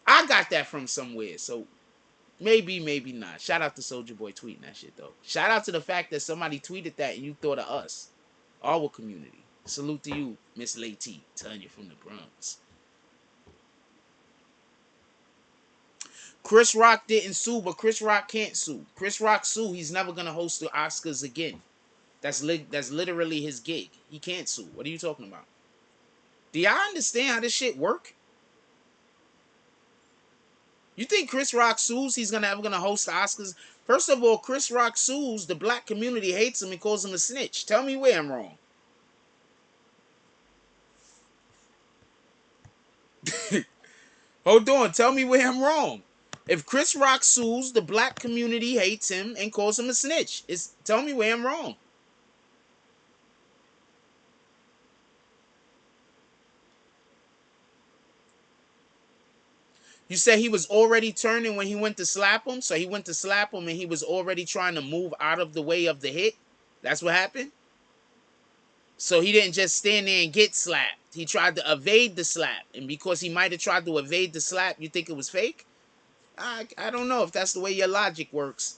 I got that from somewhere. So maybe, maybe not. Shout out to Soldier Boy tweeting that shit, though. Shout out to the fact that somebody tweeted that and you thought of us. Our community. Salute to you, Miss Lady. Tanya from the Bronx. Chris Rock didn't sue, but Chris Rock can't sue. Chris Rock sue, he's never gonna host the Oscars again. That's literally his gig. He can't sue. What are you talking about? Do y'all understand how this shit work? You think Chris Rock sues, he's ever gonna host the Oscars? First of all, Chris Rock sues, the black community hates him and calls him a snitch. Tell me where I'm wrong. Hold on, tell me where I'm wrong. If Chris Rock sues, the black community hates him and calls him a snitch. Tell me where I'm wrong. You said he was already turning when he went to slap him? So he went to slap him and he was already trying to move out of the way of the hit? That's what happened? So he didn't just stand there and get slapped. He tried to evade the slap. And because he might have tried to evade the slap, you think it was fake? I don't know if that's the way your logic works.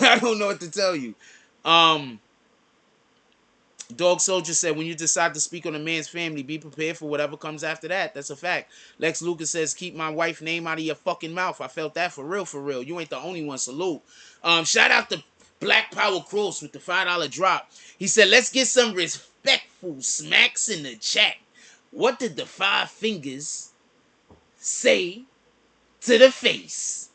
I don't know what to tell you. Dog Soldier said, when you decide to speak on a man's family, be prepared for whatever comes after that. That's a fact. Lex Lucas says, keep my wife's name out of your fucking mouth. I felt that for real, for real. You ain't the only one. Salute. Shout out to Black Power Cross with the $5 drop. He said, let's get some respectful smacks in the chat. What did the five fingers say to the face?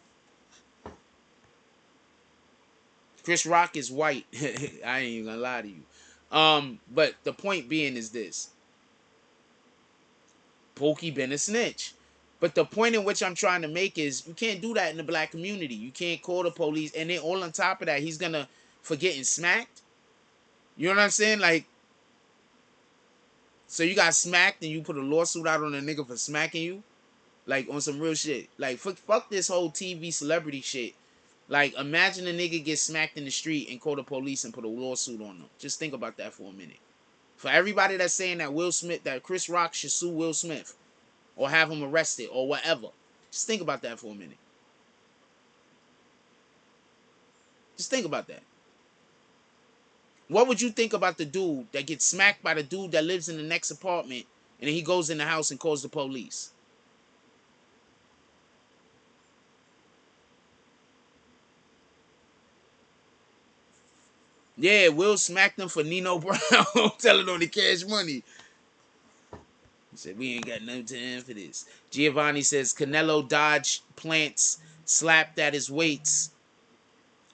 Chris Rock is white. I ain't even gonna lie to you. But the point being is this. Pokey been a snitch. But the point in which I'm trying to make is you can't do that in the black community. You can't call the police. And then all on top of that, he's gonna forget and smacked. You know what I'm saying? Like, so you got smacked and you put a lawsuit out on a nigga for smacking you? Like, on some real shit. Like, fuck this whole TV celebrity shit. Like, imagine a nigga get smacked in the street and call the police and put a lawsuit on them. Just think about that for a minute. For everybody that's saying that Chris Rock should sue Will Smith or have him arrested or whatever, just think about that for a minute. Just think about that. What would you think about the dude that gets smacked by the dude that lives in the next apartment, and then he goes in the house and calls the police? Yeah, Will smacked him for Nino Brown telling on the Cash Money. He said, we ain't got no time for this. Giovanni says, Canelo dodged plants, slapped at his weights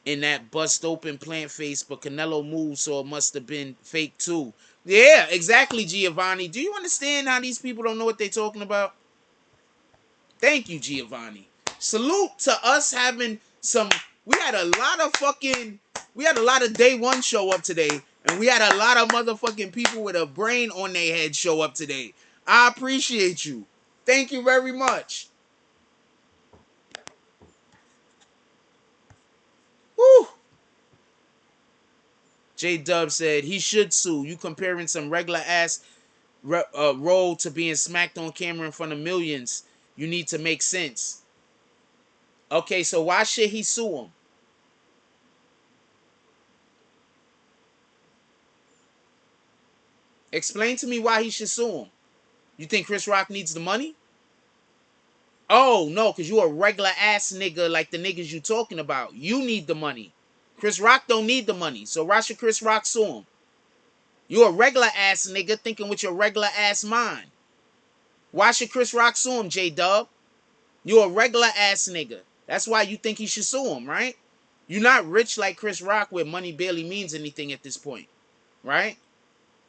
in that bust open plant face, but Canelo moved, so it must have been fake too. Yeah, exactly, Giovanni. Do you understand how these people don't know what they're talking about? Thank you, Giovanni. Salute to us having some. We had a lot of fucking. We had a lot of day one show up today, and we had a lot of motherfucking people with a brain on their head show up today. I appreciate you. Thank you very much. Woo. J Dub said he should sue. You comparing some regular ass role to being smacked on camera in front of millions. You need to make sense. Okay, so why should he sue him? Explain to me why he should sue him. You think Chris Rock needs the money? Oh, no, because you a regular ass nigga like the niggas you talking about. You need the money. Chris Rock don't need the money. So why should Chris Rock sue him? You a regular ass nigga thinking with your regular ass mind. Why should Chris Rock sue him, J-Dub? You a regular ass nigga. That's why you think he should sue him, right? You're not rich like Chris Rock where money barely means anything at this point, right?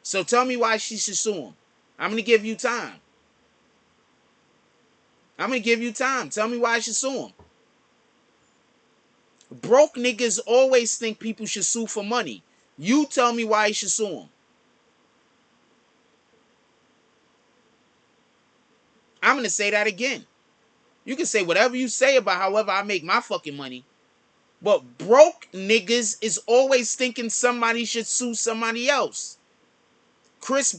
So tell me why she should sue him. I'm going to give you time. I'm going to give you time. Tell me why I should sue him. Broke niggas always think people should sue for money. You tell me why you should sue him. I'm going to say that again. You can say whatever you say about however I make my fucking money. But broke niggas is always thinking somebody should sue somebody else. Chris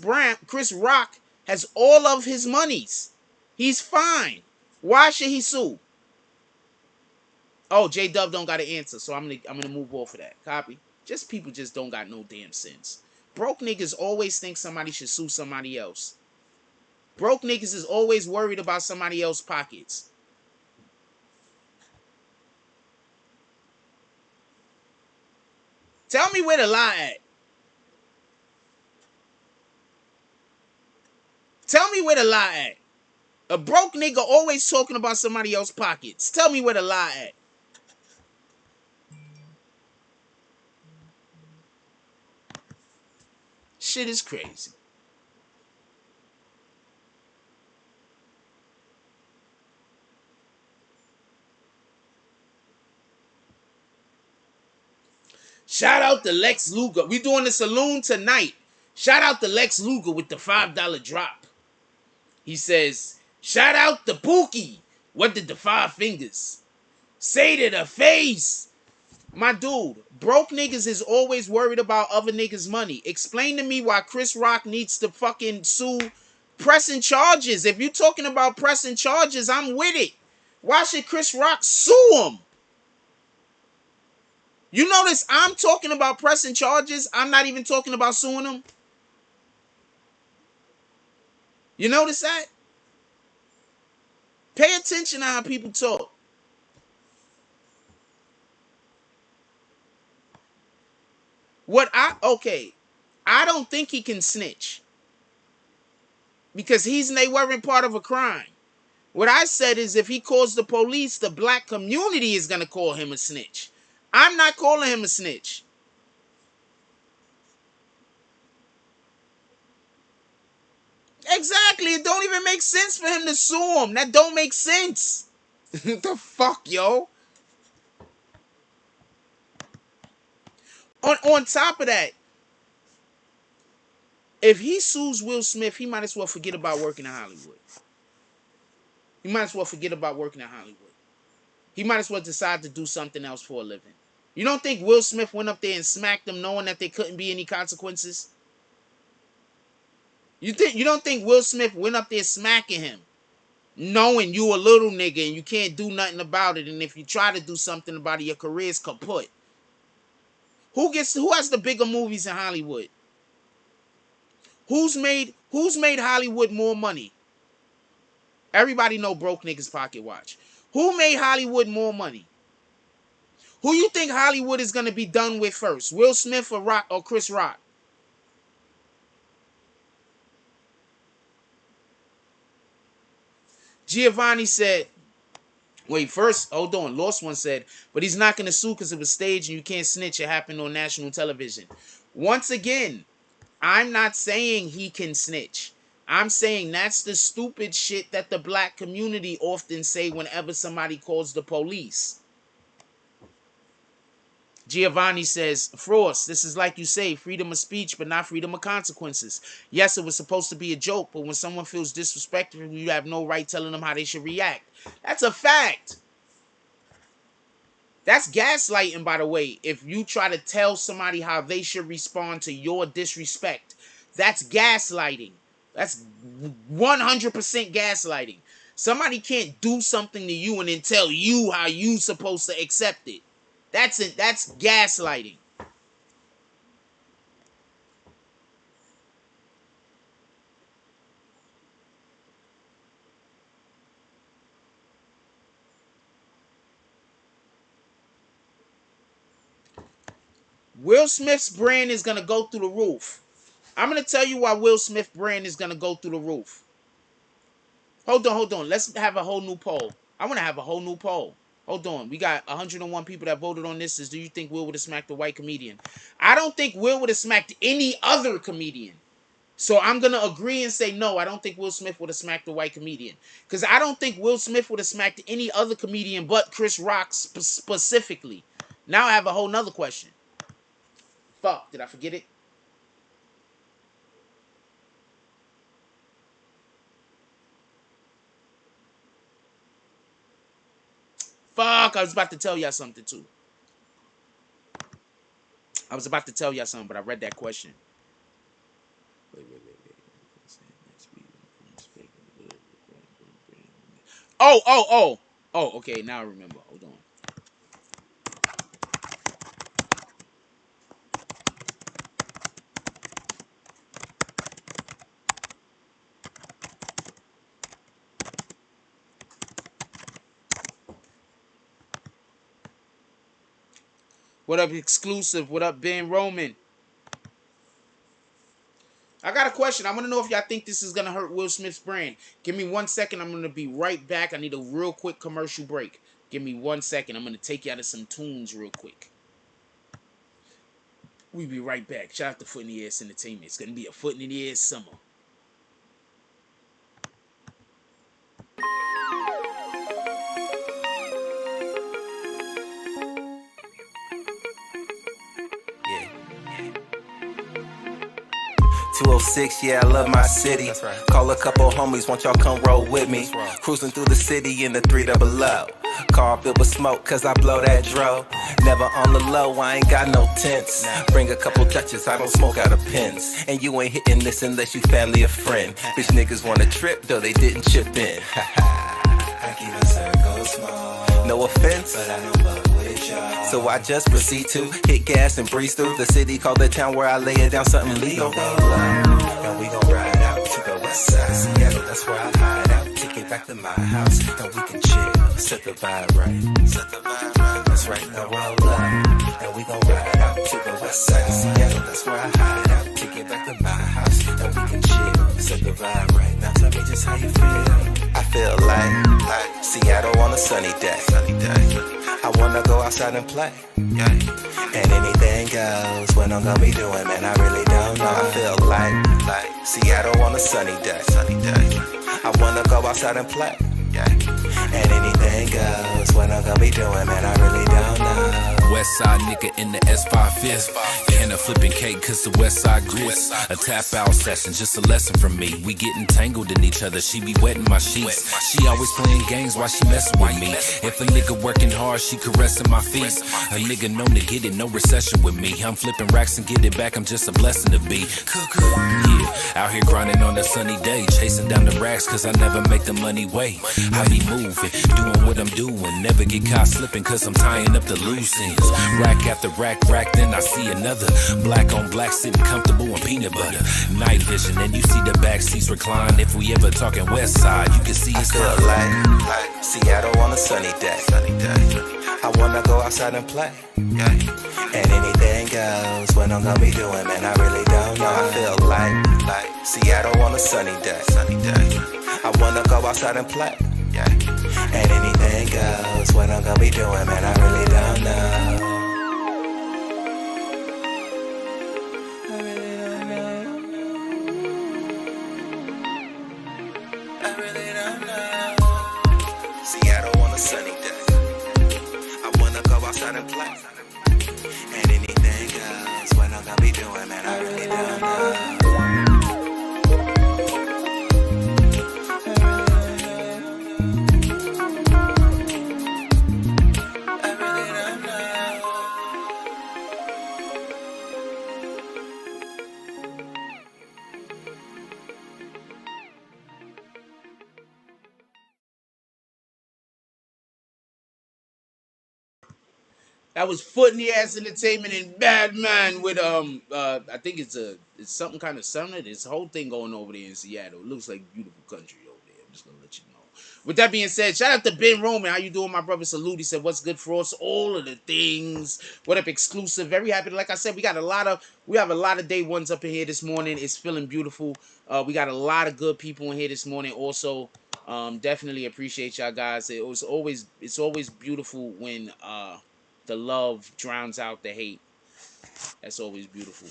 Rock has all of his monies. He's fine. Why should he sue? Oh, J Dub don't got an answer, so I'm gonna move off of that. Copy. Just people just don't got no damn sense. Broke niggas always think somebody should sue somebody else. Broke niggas is always worried about somebody else's pockets. Tell me where the lie at. Tell me where the lie at. A broke nigga always talking about somebody else's pockets. Tell me where the lie at. Shit is crazy. Shout out to Lex Luger. We doing the saloon tonight. Shout out to Lex Luger with the $5 drop. He says, shout out to Pookie. What did the 5 fingers say to the face? My dude, broke niggas is always worried about other niggas' money. Explain to me why Chris Rock needs to fucking sue pressing charges. If you're talking about pressing charges, I'm with it. Why should Chris Rock sue him? You notice I'm talking about pressing charges. I'm not even talking about suing him. You notice that? Pay attention to how people talk. I don't think he can snitch. Because they weren't part of a crime. What I said is if he calls the police, the black community is going to call him a snitch. I'm not calling him a snitch. Exactly. It don't even make sense for him to sue him. That don't make sense. The fuck, yo? On top of that, if he sues Will Smith, he might as well forget about working in Hollywood. He might as well forget about working in Hollywood. He might as well decide to do something else for a living. You don't think Will Smith went up there and smacked them knowing that there couldn't be any consequences? You don't think Will Smith went up there smacking him knowing you a little nigga and you can't do nothing about it, and if you try to do something about it, your career's kaput? Who has the bigger movies in Hollywood? Who's made Hollywood more money? Everybody know broke niggas pocket watch. Who made Hollywood more money? Who you think Hollywood is gonna be done with first? Will Smith or Chris Rock? Giovanni said, wait, first, hold on. Lost One said, but he's not gonna sue because it was staged and you can't snitch. It happened on national television. Once again, I'm not saying he can snitch. I'm saying that's the stupid shit that the black community often say whenever somebody calls the police. Giovanni says, Frost, this is like you say, freedom of speech, but not freedom of consequences. Yes, it was supposed to be a joke, but when someone feels disrespectful, you have no right telling them how they should react. That's a fact. That's gaslighting, by the way. If you try to tell somebody how they should respond to your disrespect, that's gaslighting. That's 100% gaslighting. Somebody can't do something to you and then tell you how you supposed to accept it. That's it. That's gaslighting. Will Smith's brand is going to go through the roof. I'm going to tell you why Will Smith's brand is going to go through the roof. Hold on. Let's have a whole new poll. I want to have a whole new poll. Hold on. We got 101 people that voted on this. Do you think Will would have smacked a white comedian? I don't think Will would have smacked any other comedian. So I'm going to agree and say no, I don't think Will Smith would have smacked a white comedian. Because I don't think Will Smith would have smacked any other comedian but Chris Rock specifically. Now I have a whole nother question. Fuck, did I forget it? Fuck, I was about to tell y'all something too. I was about to tell y'all something, but I read that question. Wait. Oh, okay, now I remember. Hold on. What up, Exclusive? What up, Ben Roman? I got a question. I want to know if y'all think this is going to hurt Will Smith's brand. Give me 1 second. I'm going to be right back. I need a real quick commercial break. Give me 1 second. I'm going to take y'all to some tunes real quick. We'll be right back. Shout out to Foot in the Ass Entertainment. It's going to be a Foot in the Ass summer.
Yeah, I love my city. Right. Call a couple homies, want y'all come roll with me. Right. Cruising through the city in the 300. Car filled with smoke, cause I blow that dro. Never on the low, I ain't got no tents. Bring a couple Dutches, I don't smoke out of pins. And you ain't hitting this unless you family or friend. Bitch niggas want a trip, though they didn't chip in. I keep a circle small. No offense, but I don't fuck with y'all. So I just proceed to hit gas and breeze through the city. Call the town where I lay it down something legal. And we gon' ride out to the west side of Seattle, that's where I hide out. Kick it back to my house, and we can chill. Set the vibe right, set the vibe right. That's right, now roll up. And we gon' ride out to the west side of Seattle, that's where I hide out. Kick it back to my house, and we can chill. Set the vibe right, now tell me just how you feel. I feel like Seattle on a sunny day. I wanna go outside and play. And anything goes. What I'm gonna be doing, man, I really don't know. I feel like Seattle on a sunny day. I wanna go outside and play. And anything goes. What I'm gonna be doing, man, I really don't know.
West side nigga in the S5 fifth. And a flipping cake cause the west side grits. A tap out session, just a lesson from me. We getting tangled in each other, she be wetting my sheets. She always playing games while she messing with me. If a nigga working hard, she caressing my feet. A nigga known to get it, no recession with me. I'm flipping racks and get it back, I'm just a blessing to be. Yeah, out here grinding on a sunny day. Chasing down the racks cause I never make the money wait. I be moving, doing what I'm doing. Never get caught slipping cause I'm tying up the loose ends. Cause rack after rack, then I see another. Black on black, sitting comfortable in peanut butter. Night vision, and you see the back seats recline. If we ever talking west side, you can see it's
feel like Seattle on a sunny day. I wanna go outside and play. And anything goes. What I'm gonna be doing, man, I really don't know. I feel like Seattle on a sunny day. I wanna go outside and play. And anything goes. What I'm gonna be doing, man, I really don't know. Seattle on a sunny day. I wanna go outside and play. And anything goes. What I'm gonna be doing, man, I really don't know.
That was Foot in the Ass Entertainment and Bad Man with I think it's something kind of summer. This whole thing going over there in Seattle. It looks like beautiful country over there. I'm just gonna let you know. With that being said, shout out to Ben Roman. How you doing, my brother? Salute. He said, "What's good for us? All of the things. What up, exclusive? Very happy. Like I said, we have a lot of day ones up in here this morning. It's feeling beautiful. We got a lot of good people in here this morning. Also, definitely appreciate y'all guys. It's always beautiful when the love drowns out the hate. That's always beautiful.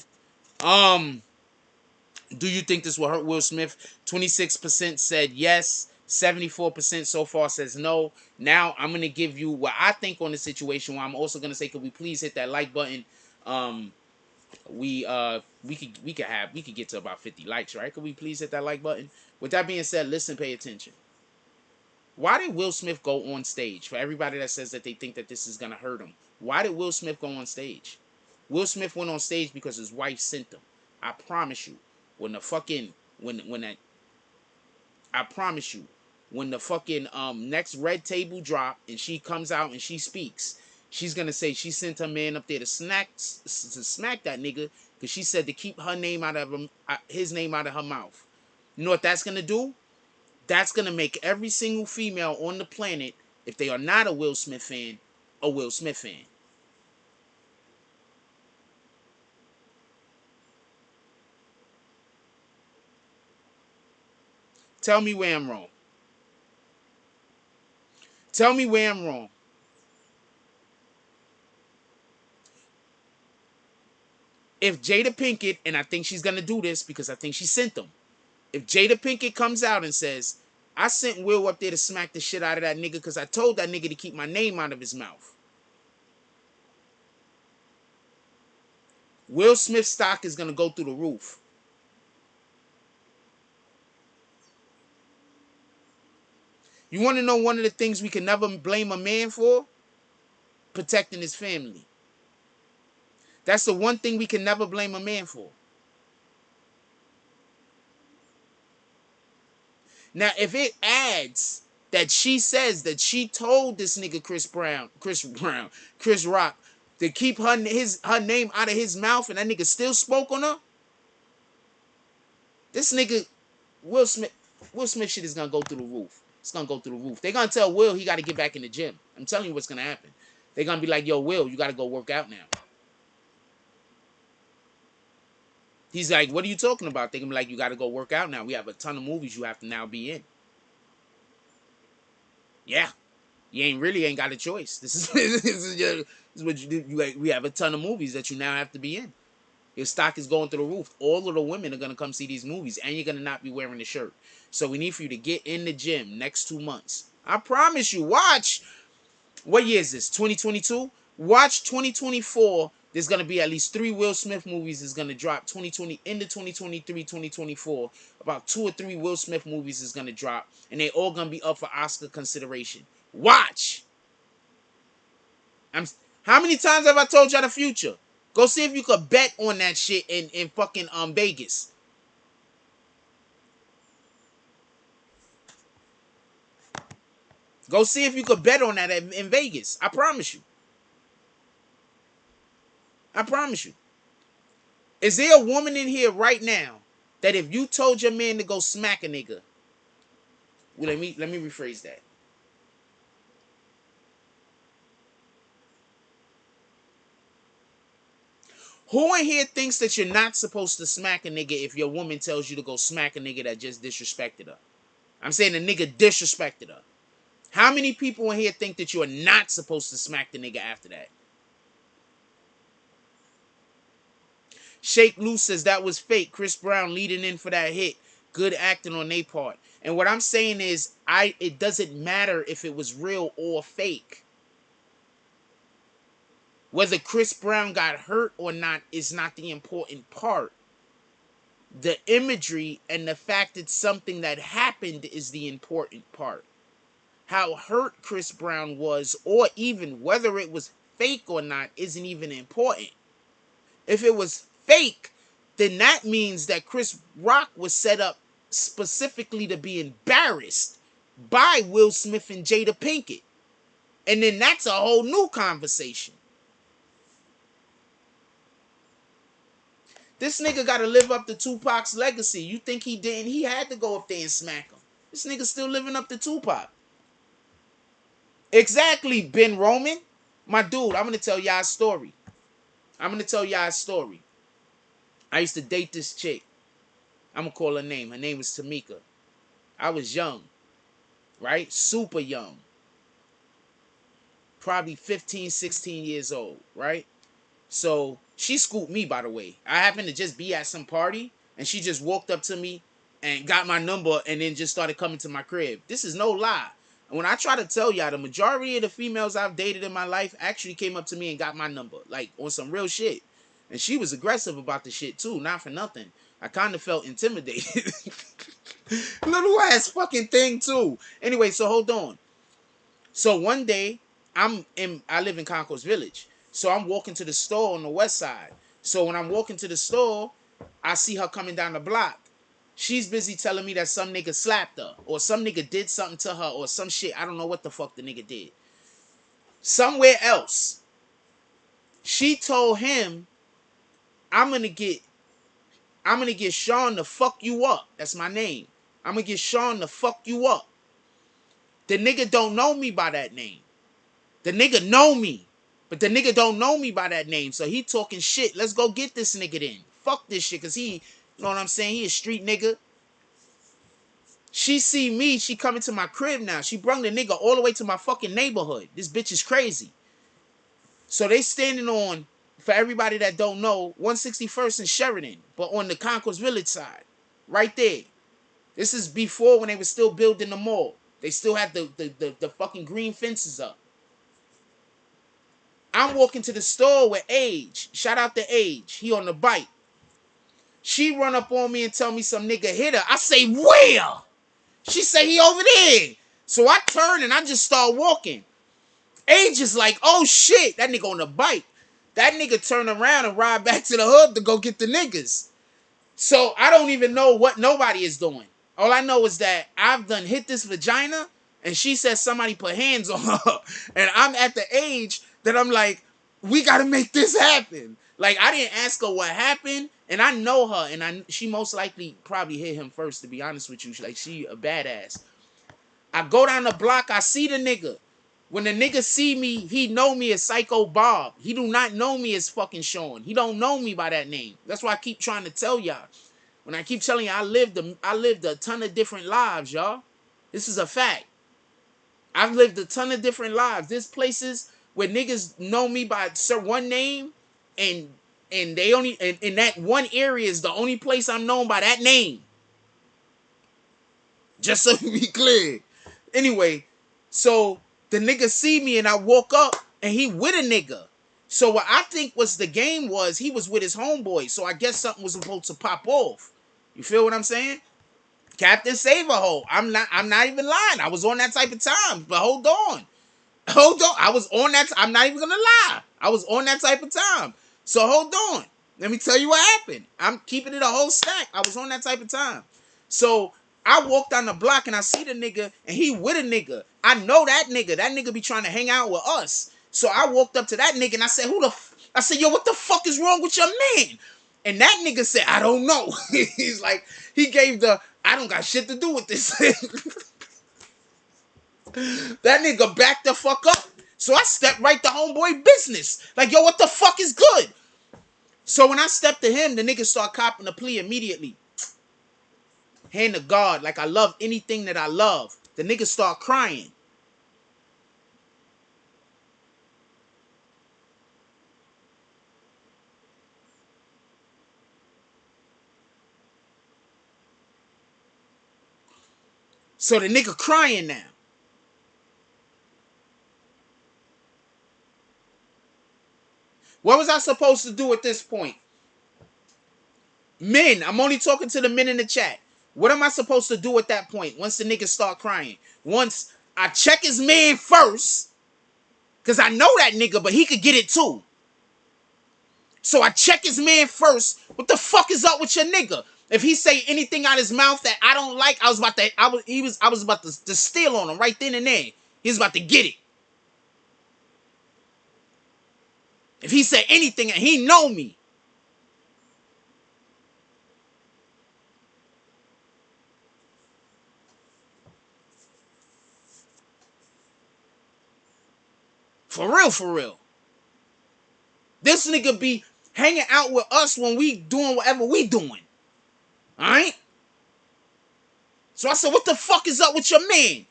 Do you think this will hurt Will Smith? 26% said yes. 74% so far says no. Now I'm gonna give you what I think on the situation. Where I'm also gonna say, could we please hit that like button? We could get to about 50 likes, right? Could we please hit that like button? With that being said, listen, pay attention. Why did Will Smith go on stage? For everybody that says that they think that this is gonna hurt him, why did Will Smith go on stage? Will Smith went on stage because his wife sent him. I promise you, when the fucking I promise you, when the fucking next red table drop and she comes out and she speaks, she's gonna say she sent her man up there to smack that nigga because she said to keep her name out of his name out of her mouth. You know what that's gonna do? That's gonna make every single female on the planet, if they are not a Will Smith fan, a Will Smith fan. Tell me where I'm wrong. Tell me where I'm wrong. If Jada Pinkett, and I think she's gonna do this because I think she sent them. If Jada Pinkett comes out and says, I sent Will up there to smack the shit out of that nigga because I told that nigga to keep my name out of his mouth. Will Smith's stock is gonna go through the roof. You want to know one of the things we can never blame a man for? Protecting his family. That's the one thing we can never blame a man for. Now, if it adds that she says that she told this nigga Chris Rock, to keep her name out of his mouth, and that nigga still spoke on her, this nigga Will Smith shit is gonna go through the roof. It's gonna go through the roof. They're gonna tell Will he gotta get back in the gym. I'm telling you what's gonna happen. They're gonna be like, yo, Will, you gotta go work out now. He's like, what are you talking about? They're gonna be like, you gotta go work out now. We have a ton of movies you have to now be in. Yeah. You ain't got a choice. This is what you do. We have a ton of movies that you now have to be in. Your stock is going through the roof. All of the women are gonna come see these movies, and you're gonna not be wearing the shirt. So we need for you to get in the gym next 2 months. I promise you. Watch. What year is this? 2022. Watch 2024. There's gonna be at least 3 Will Smith movies is gonna drop 2020 into 2023, 2024. About 2 or 3 Will Smith movies is gonna drop, and they all gonna be up for Oscar consideration. Watch. How many times have I told y'all the future? Go see if you could bet on that shit in fucking Vegas. Go see if you could bet on that in Vegas. I promise you. I promise you. Is there a woman in here right now that if you told your man to go smack a nigga, well, let me rephrase that. Who in here thinks that you're not supposed to smack a nigga if your woman tells you to go smack a nigga that just disrespected her? I'm saying the nigga disrespected her. How many people in here think that you are not supposed to smack the nigga after that? Shake Loose says that was fake. Chris Brown leading in for that hit. Good acting on their part. And what I'm saying is, it doesn't matter if it was real or fake. Whether Chris Brown got hurt or not is not the important part. The imagery and the fact it's something that happened is the important part. How hurt Chris Brown was, or even whether it was fake or not, isn't even important. If it was fake, then that means that Chris Rock was set up specifically to be embarrassed by Will Smith and Jada Pinkett. And then that's a whole new conversation. This nigga got to live up to Tupac's legacy. You think he didn't? He had to go up there and smack him. This nigga still living up to Tupac. Exactly, Ben Roman. My dude, I'm going to tell y'all a story. I used to date this chick. I'm going to call her name. Her name was Tamika. I was young, right? Super young. Probably 15, 16 years old, right? So she scooped me, by the way. I happened to just be at some party, and she just walked up to me and got my number and then just started coming to my crib. This is no lie. And when I try to tell y'all, the majority of the females I've dated in my life actually came up to me and got my number, like on some real shit. And she was aggressive about the shit too, not for nothing. I kind of felt intimidated. Little ass fucking thing too. Anyway, so hold on. So one day, I live in Concourse Village. So I'm walking to the store on the west side. So when I'm walking to the store, I see her coming down the block. She's busy telling me that some nigga slapped her, or some nigga did something to her, or some shit. I don't know what the fuck the nigga did. Somewhere else, she told him, I'm gonna get Sean to fuck you up. That's my name. I'm gonna get Sean to fuck you up. The nigga don't know me by that name. The nigga know me, but the nigga don't know me by that name. So he talking shit. Let's go get this nigga then. Fuck this shit, cause he, you know what I'm saying? He a street nigga. She see me, she coming to my crib now. She brung the nigga all the way to my fucking neighborhood. This bitch is crazy. So they standing on, for everybody that don't know, 161st and Sheridan, but on the Concourse Village side. Right there. This is before when they were still building the mall. They still had the fucking green fences up. I'm walking to the store with Age. Shout out to Age. He on the bike. She run up on me and tell me some nigga hit her. I say, where? She say he over there. So I turn and I just start walking. Age is like, oh shit, that nigga on the bike. That nigga turn around and ride back to the hood to go get the niggas. So I don't even know what nobody is doing. All I know is that I've done hit this vagina and she says somebody put hands on her. And I'm at the age that I'm like, we got to make this happen. Like, I didn't ask her what happened, and I know her, and she most likely probably hit him first, to be honest with you. Like, she a badass. I go down the block, I see the nigga. When the nigga see me, he know me as Psycho Bob. He do not know me as fucking Sean. He don't know me by that name. That's why I keep trying to tell y'all. When I keep telling you, I lived a ton of different lives, y'all. This is a fact. I've lived a ton of different lives. There's places where niggas know me by one name, and they only in that one area is the only place I'm known by that name. Just so we be clear. Anyway, so the nigga see me and I walk up and he with a nigga. So what I think was the game was he was with his homeboy. So I guess something was supposed to pop off. You feel what I'm saying? Captain Save-A-Hole. I'm not even lying. I was on that type of time. But hold on. I was on that. I'm not even gonna lie. I was on that type of time. So hold on. Let me tell you what happened. I'm keeping it a whole stack. I was on that type of time. So I walked down the block and I see the nigga and he with a nigga. I know that nigga. That nigga be trying to hang out with us. So I walked up to that nigga and I said, who the I said, yo, what the fuck is wrong with your man? And that nigga said, I don't know. He's like, he gave the, I don't got shit to do with this. That nigga backed the fuck up. So I stepped right to homeboy business. Like, yo, what the fuck is good? So when I stepped to him, the nigga start copping the plea immediately. Hand to God, like I love anything that I love. The nigga start crying. So the nigga crying now. What was I supposed to do at this point? Men, I'm only talking to the men in the chat. What am I supposed to do at that point once the nigga start crying? Once I check his man first, because I know that nigga, but he could get it too. So I check his man first. What the fuck is up with your nigga? If he say anything out his mouth that I don't like, I was about to steal on him right then and there. He was about to get it. If he said anything, he know me. For real, for real. This nigga be hanging out with us when we doing whatever we doing. Alright? So I said, what the fuck is up with your man?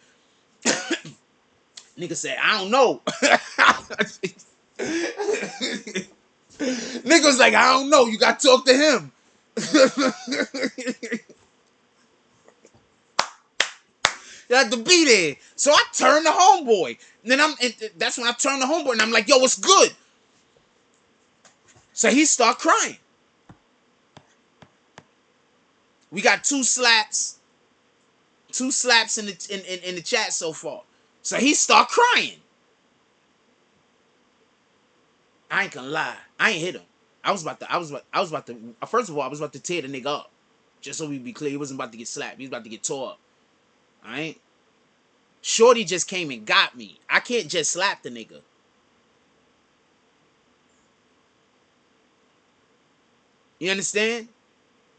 Nigga said, I don't know. Nigga was like, I don't know. You got to talk to him. You have to be there. So I turned to homeboy. And then that's when I turned to homeboy and I'm like, yo, what's good? So he start crying. We got two slaps in the chat so far. So he start crying. I ain't gonna lie. I ain't hit him. I was about to first of all, I was about to tear the nigga up. Just so we be clear, he wasn't about to get slapped. He was about to get tore up. Alright? Shorty just came and got me. I can't just slap the nigga. You understand?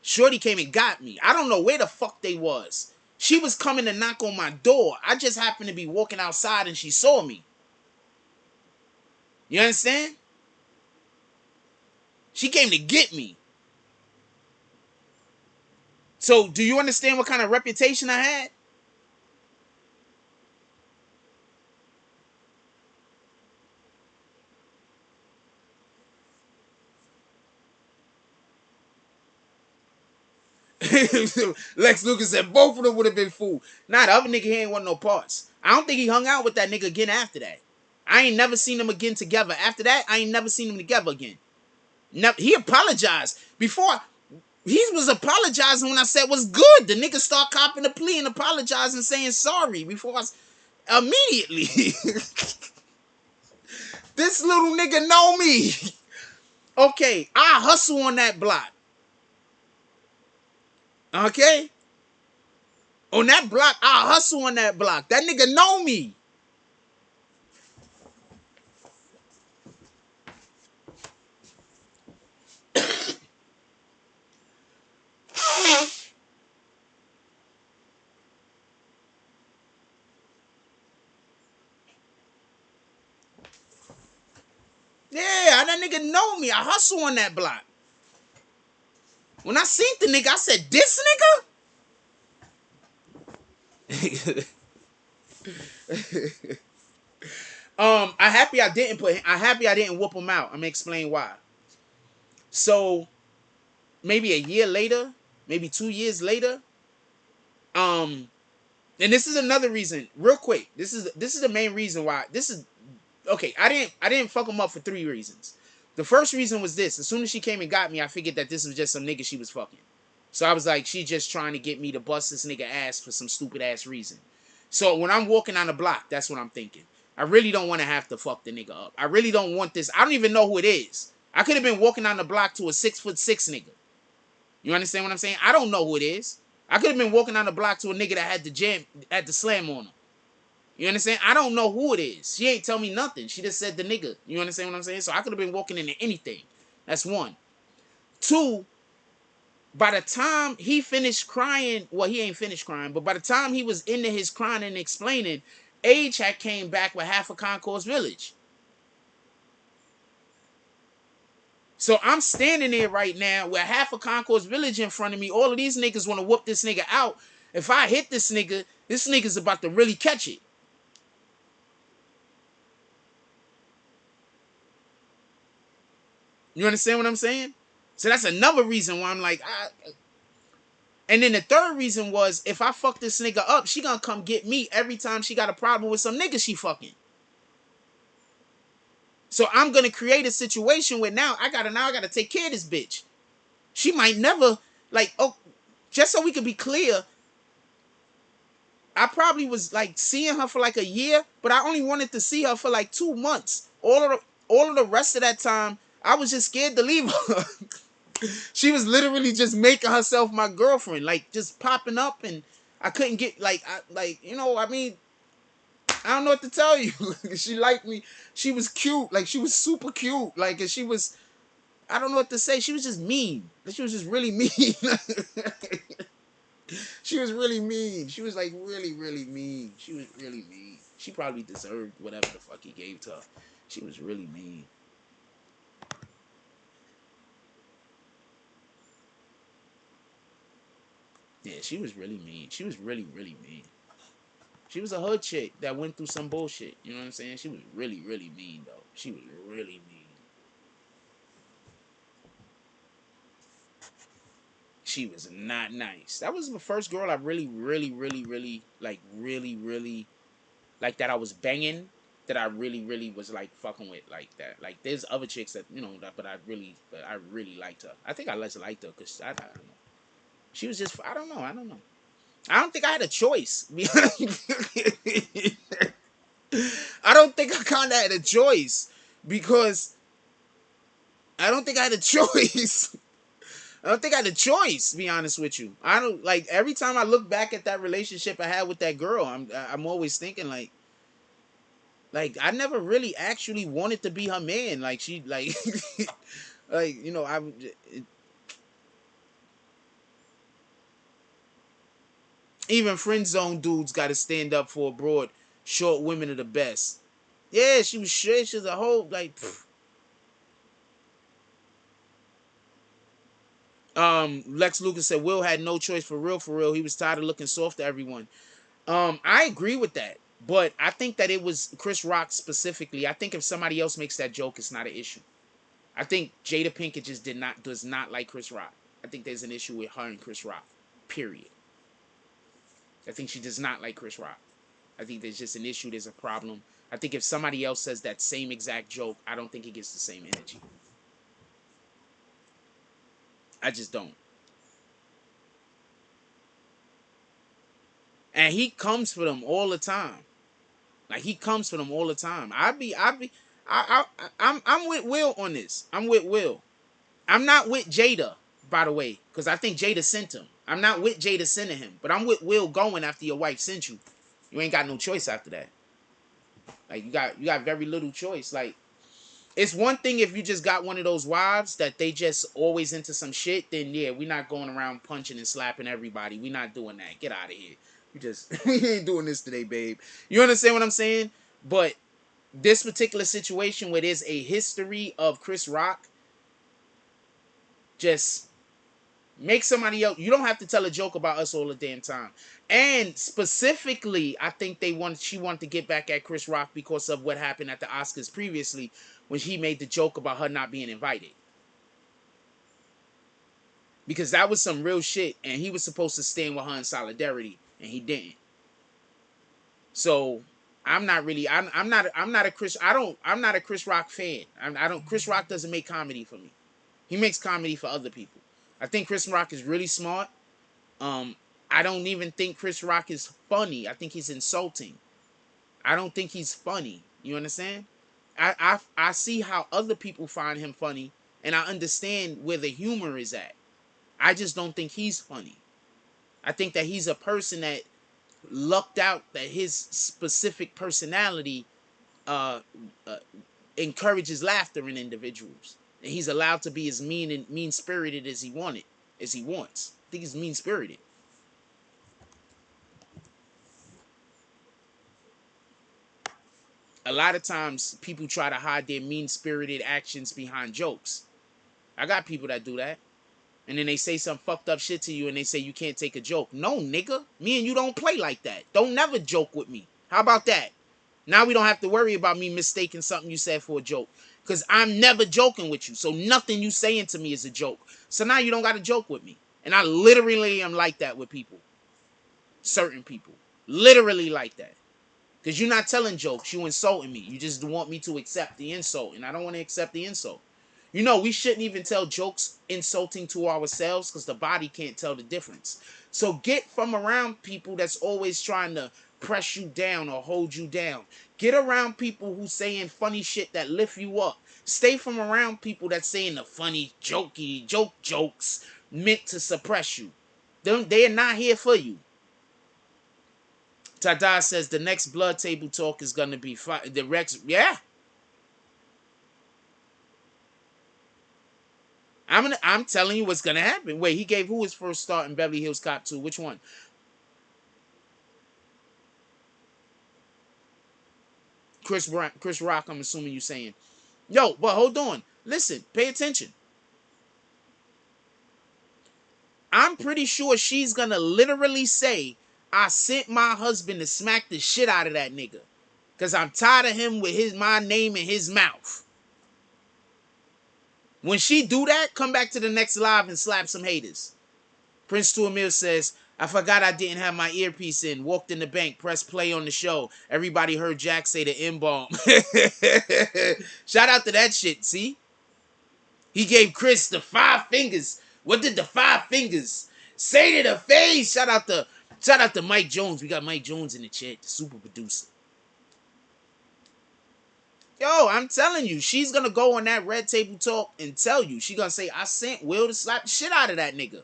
Shorty came and got me. I don't know where the fuck they was. She was coming to knock on my door. I just happened to be walking outside and she saw me. You understand? She came to get me. So, do you understand what kind of reputation I had? Lex Lucas said both of them would have been fooled. Nah, the other nigga he ain't want no parts. I don't think he hung out with that nigga again after that. I ain't never seen them again together. After that, I ain't never seen them together again. He apologized. Before, he was apologizing when I said what's good. The nigga start copping the plea and apologizing, saying sorry before I immediately. This little nigga know me. Okay, I hustle on that block. Okay? On that block, I hustle on that block. That nigga know me. Yeah, that nigga know me. I hustle on that block. When I seen the nigga, I said, this nigga? I happy I didn't whoop him out. I'm gonna explain why. So maybe a year later, maybe 2 years later, and this is another reason, real quick. This is the main reason why. This is okay. I didn't fuck him up for 3 reasons. The first reason was this: as soon as she came and got me, I figured that this was just some nigga she was fucking. So I was like, she just trying to get me to bust this nigga ass for some stupid ass reason. So when I'm walking on the block, that's what I'm thinking. I really don't want to have to fuck the nigga up. I really don't want this. I don't even know who it is. I could have been walking on the block to a 6'6" nigga. You understand what I'm saying? I don't know who it is. I could have been walking on the block to a nigga that had the slam on him. You understand? I don't know who it is. She ain't tell me nothing. She just said the nigga. You understand what I'm saying? So I could have been walking into anything. That's one. Two, by the time he finished crying, well, he ain't finished crying, but by the time he was into his crying and explaining, Age had came back with half a Concourse Village. So I'm standing there right now with half a Concourse Village in front of me. All of these niggas want to whoop this nigga out. If I hit this nigga's about to really catch it. You understand what I'm saying? So that's another reason why I'm like, and then the third reason was, if I fuck this nigga up, she gonna come get me every time she got a problem with some nigga she fucking. So I'm gonna create a situation where now I gotta take care of this bitch. She might never, like, oh, just so we could be clear, I probably was like seeing her for like a year, but I only wanted to see her for like 2 months. All of the rest of that time, I was just scared to leave her. She was literally just making herself my girlfriend, like just popping up, and I couldn't get I mean, I don't know what to tell you. She liked me. She was cute, like she was super cute, like, and she was, I don't know what to say. She was just mean. She was just really mean. She was really mean. She was like really, really mean. She was really mean. She probably deserved whatever the fuck he gave to her. She was really mean. Yeah, she was really mean. She was really, really mean. She was a hood chick that went through some bullshit. You know what I'm saying? She was really, really mean, though. She was really mean. She was not nice. That was the first girl I really, really, really, really, like, really, really, like, that I was banging, that I really, really was, like, fucking with, like, that. Like, there's other chicks that, you know, that, but I really liked her. I think I less liked her because, I don't know. She was just, I don't know. I don't think I had a choice. I don't think I kind of had a choice, because I don't think I had a choice. I don't think I had a choice, to be honest with you. I don't, like, every time I look back at that relationship I had with that girl, I'm always thinking like I never really actually wanted to be her man. Like, she, like, like, you know, even friend zone dudes got to stand up for a broad. Short women are the best. Yeah, she was straight. She was a whole, like, pfft. Lex Lucas said Will had no choice, for real, for real. He was tired of looking soft to everyone. I agree with that, but I think that it was Chris Rock specifically. I think if somebody else makes that joke, it's not an issue. I think Jada Pinkett just does not like Chris Rock. I think there's an issue with her and Chris Rock. Period. I think she does not like Chris Rock. I think there's just an issue. There's a problem. I think if somebody else says that same exact joke, I don't think it gets the same energy. I just don't. And he comes for them all the time. Like, he comes for them all the time. I'm with Will on this. I'm with Will. I'm not with Jada, by the way, because I think Jada sent him. I'm not with Jada sending him, but I'm with Will going after your wife sent you. You ain't got no choice after that. Like, you got very little choice. Like, it's one thing if you just got one of those wives that they just always into some shit, then yeah, we're not going around punching and slapping everybody. We're not doing that. Get out of here. We ain't doing this today, babe. You understand what I'm saying? But this particular situation where there's a history of Chris Rock, just make somebody else. You don't have to tell a joke about us all the damn time. And specifically, I think she wanted to get back at Chris Rock because of what happened at the Oscars previously, when he made the joke about her not being invited. Because that was some real shit, and he was supposed to stand with her in solidarity, and he didn't. So I'm not a Chris Rock fan. I don't Chris Rock doesn't make comedy for me. He makes comedy for other people. I think Chris Rock is really smart. I don't even think Chris Rock is funny. I think he's insulting. I don't think he's funny. You understand? I see how other people find him funny, and I understand where the humor is at. I just don't think he's funny. I think that he's a person that lucked out that his specific personality uh, uh, encourages laughter in individuals, and he's allowed to be as mean spirited as he wants. I think he's mean spirited. A lot of times people try to hide their mean spirited actions behind jokes. I got people that do that. And then they say some fucked up shit to you and they say you can't take a joke. No, nigga. Me and you don't play like that. Don't never joke with me. How about that? Now we don't have to worry about me mistaking something you said for a joke. Because I'm never joking with you. So nothing you saying to me is a joke. So now you don't got to joke with me. And I literally am like that with people. Certain people. Literally like that. Because you're not telling jokes. You insulting me. You just want me to accept the insult. And I don't want to accept the insult. You know, we shouldn't even tell jokes insulting to ourselves because the body can't tell the difference. So get from around people that's always trying to press you down or hold you down. Get around people who saying funny shit that lift you up. Stay from around people that's saying the funny, jokes meant to suppress you. They're not here for you. Tada says the next blood table talk is gonna be the Rex. Yeah, I'm telling you what's gonna happen. Wait, he gave who his first start in Beverly Hills Cop 2? Which one? Chris Rock. I'm assuming you saying. Yo, but hold on. Listen, pay attention. I'm pretty sure she's gonna literally say, "I sent my husband to smack the shit out of that nigga, cause I'm tired of him with my name in his mouth." When she do that, come back to the next live and slap some haters. Prince Tuamir says, I forgot I didn't have my earpiece in. Walked in the bank, pressed play on the show. Everybody heard Jack say the M-bomb. Shout out to that shit, see? He gave Chris the 5 fingers. What did the 5 fingers say to the face? Shout out to Mike Jones. We got Mike Jones in the chat, the super producer. Yo, I'm telling you, she's gonna go on that Red Table Talk and tell you. She's gonna say, I sent Will to slap the shit out of that nigga.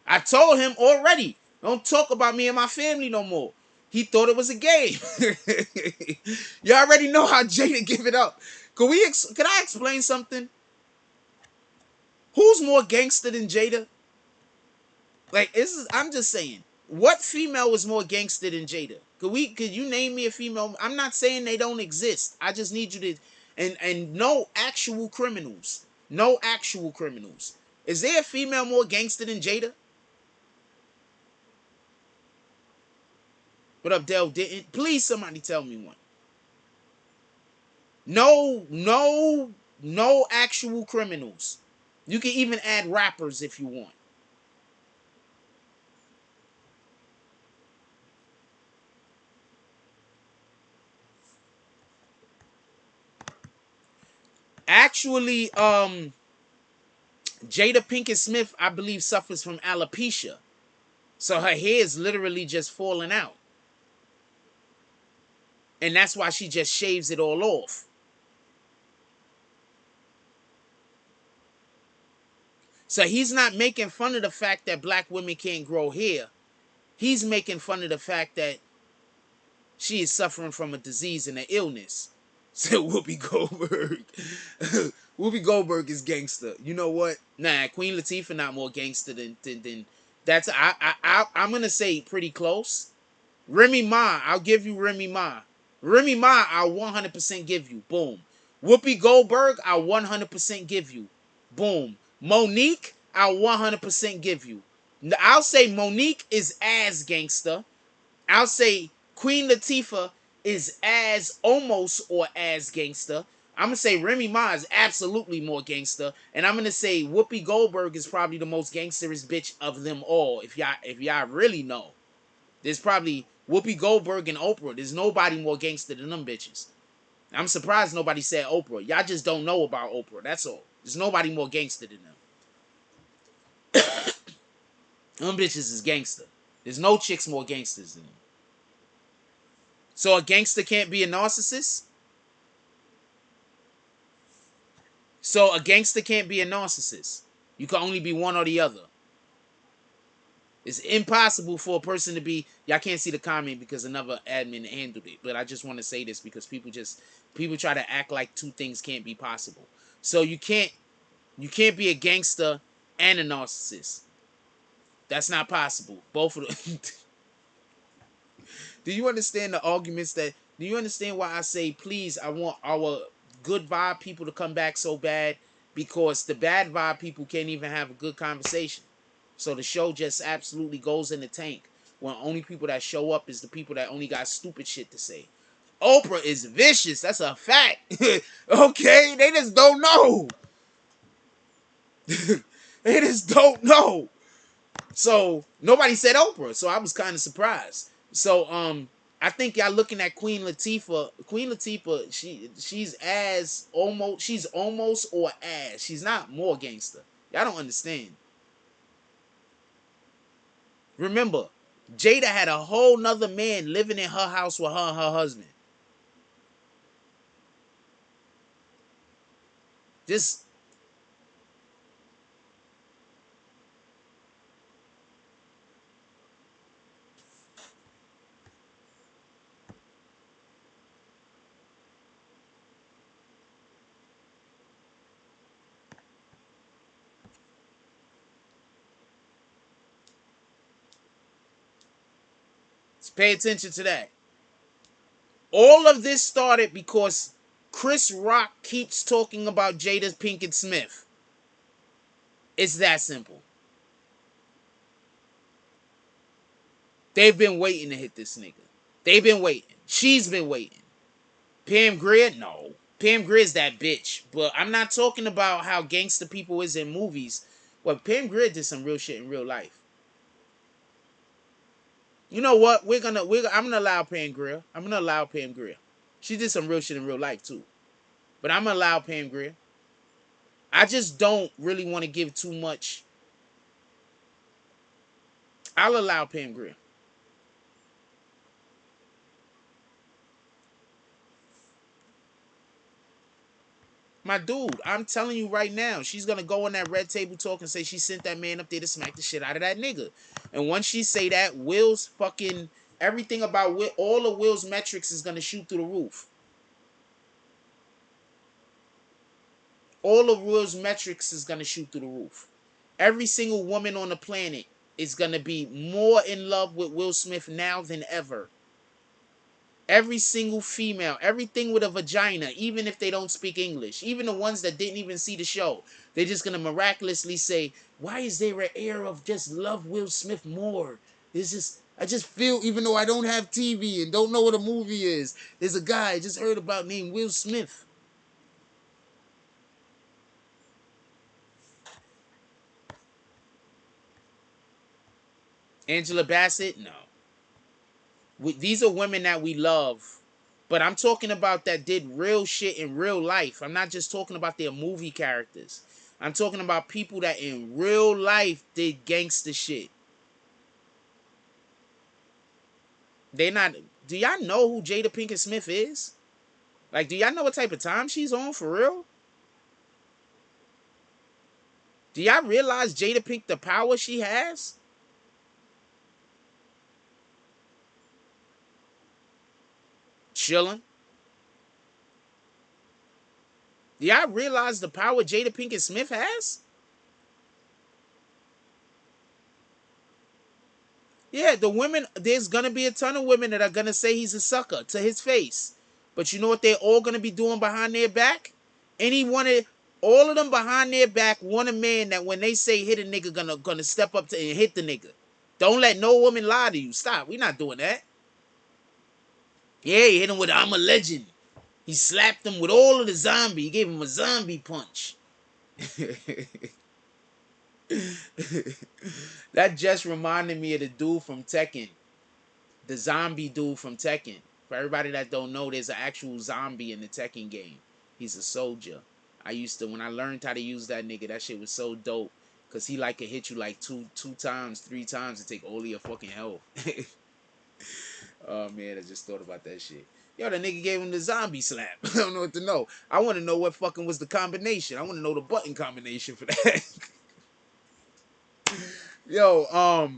I told him already, don't talk about me and my family no more. He thought it was a game. You already know how Jada give it up. Can I explain something? Who's more gangster than Jada? Like, I'm just saying, what female was more gangster than Jada? Could you name me a female? I'm not saying they don't exist. I just need you to, and no actual criminals. No actual criminals. Is there a female more gangster than Jada? What up, Del? Didn't? Please, somebody tell me one. No actual criminals. You can even add rappers if you want. Actually, Jada Pinkett Smith, I believe, suffers from alopecia. So her hair is literally just falling out. And that's why she just shaves it all off. So he's not making fun of the fact that black women can't grow hair. He's making fun of the fact that she is suffering from a disease and an illness. So Whoopi Goldberg. Whoopi Goldberg is gangster. You know what? Nah, Queen Latifah not more gangster than that's I'm gonna say pretty close. Remy Ma, I'll give you Remy Ma. Remy Ma, I'll 100% give you. Boom. Whoopi Goldberg, I'll 100% give you. Boom. Monique, I'll 100% give you. I'll say Monique is as gangster. I'll say Queen Latifah is as almost or as gangster. I'm gonna say Remy Ma is absolutely more gangster, and I'm gonna say Whoopi Goldberg is probably the most gangsterous bitch of them all. If y'all really know, there's probably Whoopi Goldberg and Oprah. There's nobody more gangster than them bitches. I'm surprised nobody said Oprah. Y'all just don't know about Oprah. That's all. There's nobody more gangster than them. Them bitches is gangster. There's no chicks more gangsters than them. So a gangster can't be a narcissist? So a gangster can't be a narcissist. You can only be one or the other. It's impossible for a person to be. Y'all can't see the comment because another admin handled it. But I just want to say this because people try to act like two things can't be possible. So you can't be a gangster and a narcissist. That's not possible. Both of them. Do you understand the arguments that? Do you understand why I say, please, I want our good vibe people to come back so bad? Because the bad vibe people can't even have a good conversation. So the show just absolutely goes in the tank. When only people that show up is the people that only got stupid shit to say. Oprah is vicious. That's a fact. Okay? They just don't know. They just don't know. So nobody said Oprah, so I was kind of surprised. So I think y'all looking at Queen Latifah. Queen Latifah, she's almost or as. She's not more gangster. Y'all don't understand. Remember, Jada had a whole nother man living in her house with her and her husband. Just pay attention to that. All of this started because Chris Rock keeps talking about Jada Pinkett Smith. It's that simple. They've been waiting to hit this nigga. They've been waiting. She's been waiting. Pam Grier? No. Pam Grier's that bitch. But I'm not talking about how gangster people is in movies. Well, Pam Grier did some real shit in real life. You know what? I'm gonna allow Pam Grier. I'm gonna allow Pam Grier. She did some real shit in real life too. But I'm gonna allow Pam Grier. I just don't really want to give too much. I'll allow Pam Grier. My dude, I'm telling you right now, she's gonna go on that red table talk and say she sent that man up there to smack the shit out of that nigga. And once she say that, Will's fucking everything about Will, all of Will's metrics is gonna shoot through the roof. All of Will's metrics is gonna shoot through the roof. Every single woman on the planet is gonna be more in love with Will Smith now than ever. Every single female, everything with a vagina, even if they don't speak English, even the ones that didn't even see the show, they're just gonna miraculously say, why is there an air of just love Will Smith more? I just feel, even though I don't have TV and don't know what a movie is, there's a guy I just heard about named Will Smith. Angela Bassett? No. These are women that we love. But I'm talking about that did real shit in real life. I'm not just talking about their movie characters. I'm talking about people that in real life did gangster shit. They not. Do y'all know who Jada Pinkett Smith is? Like, do y'all know what type of time she's on for real? Do y'all realize Jada Pink the power she has? Chilling. Do y'all realize the power Jada Pinkett Smith has? Yeah, the women, there's going to be a ton of women that are going to say he's a sucker to his face. But you know what they're all going to be doing behind their back? All of them behind their back want a man that when they say hit a nigga, gonna step up to and hit the nigga. Don't let no woman lie to you. Stop. We're not doing that. Yeah, he hit him with I'm a legend. He slapped him with all of the zombie. He gave him a zombie punch. That just reminded me of the dude from Tekken. The zombie dude from Tekken. For everybody that don't know, there's an actual zombie in the Tekken game. He's a soldier. When I learned how to use that nigga, that shit was so dope. Cause he like could hit you like two times, 3 times and take all of your fucking health. Oh man, I just thought about that shit. Yo, the nigga gave him the zombie slap. I don't know what to know. I want to know what fucking was the combination. I want to know the button combination for that. Yo,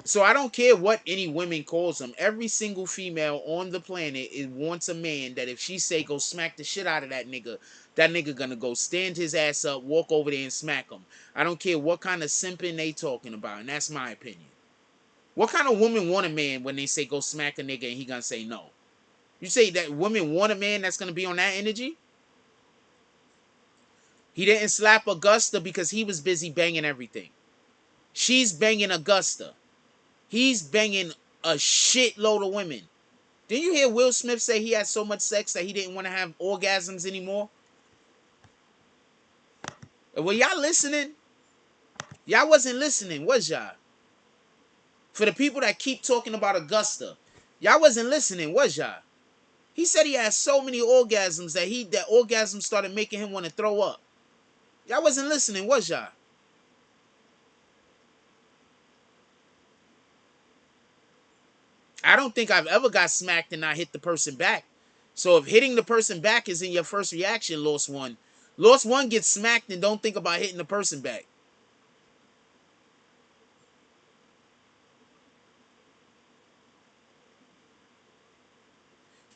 So I don't care what any women calls them. Every single female on the planet wants a man that if she say go smack the shit out of that nigga gonna go stand his ass up, walk over there and smack him. I don't care what kind of simping they talking about, and that's my opinion. What kind of woman want a man when they say go smack a nigga and he gonna say no? You say that women want a man that's gonna be on that energy? He didn't slap Augusta because he was busy banging everything. She's banging Augusta. He's banging a shitload of women. Didn't you hear Will Smith say he had so much sex that he didn't want to have orgasms anymore? Were y'all listening? Y'all wasn't listening, was y'all? For the people that keep talking about Augusta, y'all wasn't listening, was y'all? He said he had so many orgasms that orgasms started making him want to throw up. Y'all wasn't listening, was y'all? I don't think I've ever got smacked and not hit the person back. So if hitting the person back is in your first reaction, Lost One gets smacked and don't think about hitting the person back.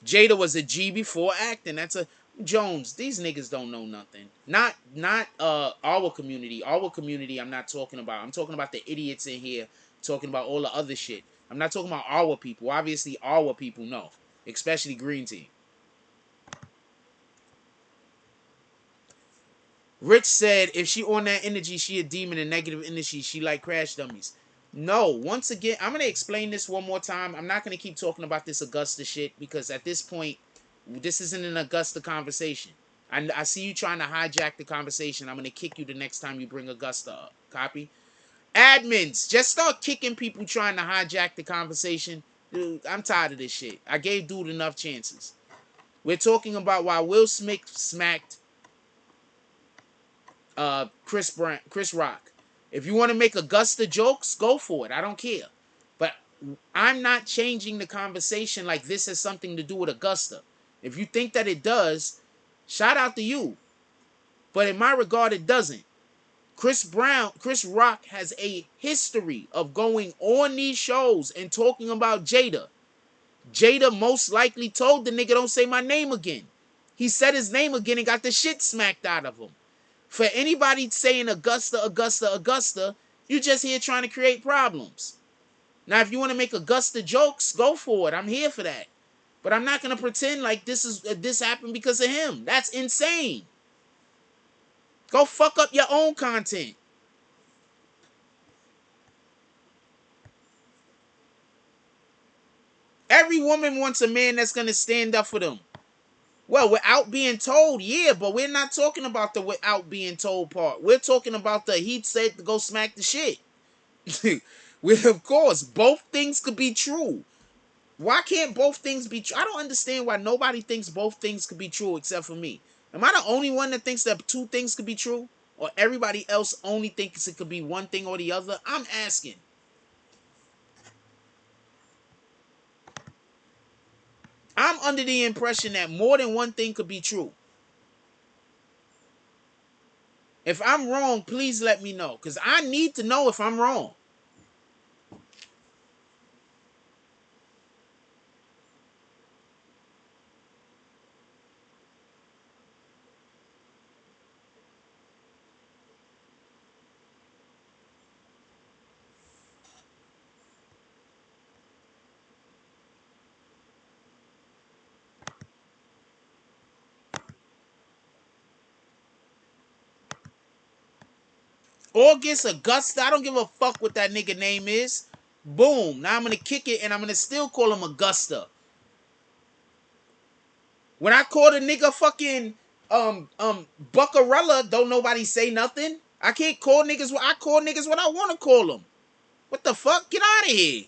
Jada was a G before acting. That's a Jones. These niggas don't know nothing. Not our community. Our community I'm not talking about. I'm talking about the idiots in here talking about all the other shit. I'm not talking about our people. Obviously our people know. Especially Green Team. Rich said if she on that energy, she a demon and negative energy. She like crash dummies. No, once again, I'm going to explain this one more time. I'm not going to keep talking about this Augusta shit because at this point, this isn't an Augusta conversation. I see you trying to hijack the conversation. I'm going to kick you the next time you bring Augusta up. Copy? Admins, just start kicking people trying to hijack the conversation. Dude, I'm tired of this shit. I gave dude enough chances. We're talking about why Will Smith smacked Chris Rock. If you want to make Augusta jokes, go for it. I don't care. But I'm not changing the conversation like this has something to do with Augusta. If you think that it does, shout out to you. But in my regard, it doesn't. Chris Rock has a history of going on these shows and talking about Jada. Jada most likely told the nigga don't say my name again. He said his name again and got the shit smacked out of him. For anybody saying Augusta, you just here trying to create problems. Now, if you want to make Augusta jokes, go for it. I'm here for that. But I'm not going to pretend like this happened because of him. That's insane. Go fuck up your own content. Every woman wants a man that's going to stand up for them. Well, without being told, yeah, but we're not talking about the without being told part. We're talking about the he said to go smack the shit. Well, of course, both things could be true. Why can't both things be true? I don't understand why nobody thinks both things could be true except for me. Am I the only one that thinks that two things could be true? Or everybody else only thinks it could be one thing or the other? I'm asking. I'm under the impression that more than one thing could be true. If I'm wrong, please let me know. Because I need to know if I'm wrong. August, Augusta, I don't give a fuck what that nigga name is. Boom. Now I'm going to kick it and I'm going to still call him Augusta. When I call the nigga fucking Buckarella, don't nobody say nothing. I can't call niggas what I call niggas what I want to call them. What the fuck? Get out of here.